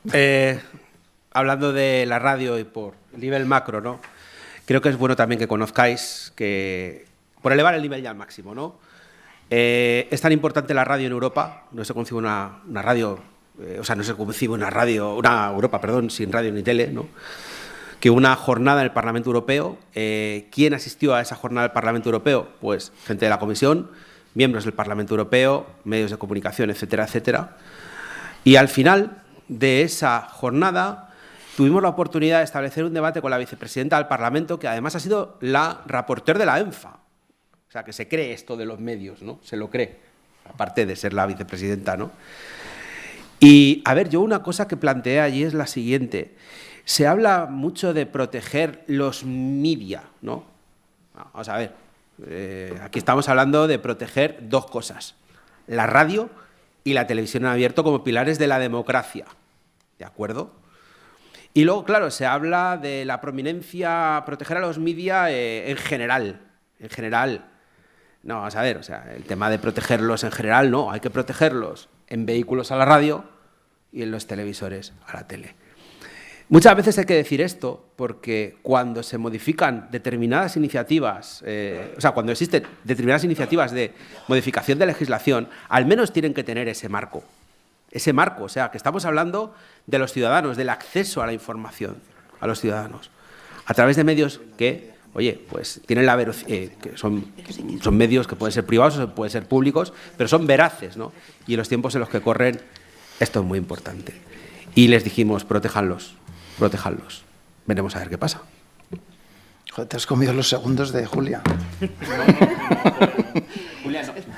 Hablando de la radio y por nivel macro, ¿no? Creo que es bueno también que conozcáis que, por elevar el nivel ya al máximo, ¿no? Es tan importante la radio en Europa, no se concibe una radio, no se concibe una Europa, sin radio ni tele, ¿no? que una jornada en el Parlamento Europeo. ¿Quién asistió a esa jornada del Parlamento Europeo? Pues gente de la Comisión, miembros del Parlamento Europeo, medios de comunicación, etcétera, etcétera. Y al final de esa jornada tuvimos la oportunidad de establecer un debate con la vicepresidenta del Parlamento, que además ha sido la rapporteur de la ENFA. O sea, que se cree esto de los medios, ¿no? Se lo cree, aparte de ser la vicepresidenta, ¿no? Y, a ver, yo una cosa que planteé allí es la siguiente. Se habla mucho de proteger los media, ¿no? Vamos a ver. Aquí estamos hablando de proteger dos cosas. La radio y la televisión en abierto como pilares de la democracia. ¿De acuerdo? Y luego, claro, se habla de la prominencia, proteger a los media en general. En general. No, vamos a ver, o sea, el tema de protegerlos en general, no, hay que protegerlos en vehículos a la radio y en los televisores a la tele. Muchas veces hay que decir esto porque cuando se modifican determinadas iniciativas, o sea, cuando existen determinadas iniciativas de modificación de legislación, al menos tienen que tener ese marco. Ese marco, o sea, que estamos hablando de los ciudadanos, del acceso a la información a los ciudadanos, a través de medios que, oye, pues tienen la que son medios que pueden ser privados o pueden ser públicos, pero son veraces, ¿no? Y en los tiempos en los que corren, esto es muy importante. Y les dijimos, protéjanlos, protéjanlos. Veremos a ver qué pasa. Joder, te has comido los segundos de Julia.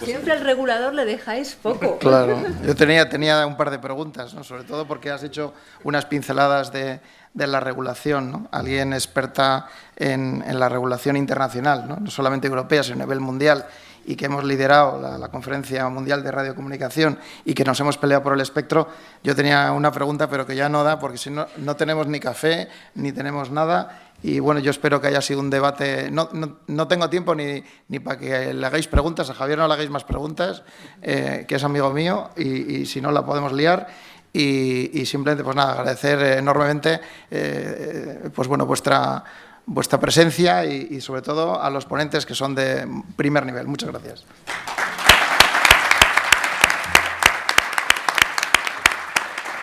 Siempre al regulador le dejáis poco. Claro, yo tenía un par de preguntas, ¿no? Sobre todo porque has hecho unas pinceladas de la regulación, ¿no? Alguien experta en la regulación internacional, ¿no? No solamente europea, sino a nivel mundial, y que hemos liderado la Conferencia Mundial de Radiocomunicación y que nos hemos peleado por el espectro. Yo tenía una pregunta, pero que ya no da, porque si no, no tenemos ni café, ni tenemos nada. Y bueno, yo espero que haya sido un debate. No tengo tiempo ni para que le hagáis preguntas. A Javier no le hagáis más preguntas, que es amigo mío, y si no la podemos liar. Y simplemente, pues nada, agradecer enormemente pues bueno, vuestra presencia y sobre todo a los ponentes que son de primer nivel. Muchas gracias.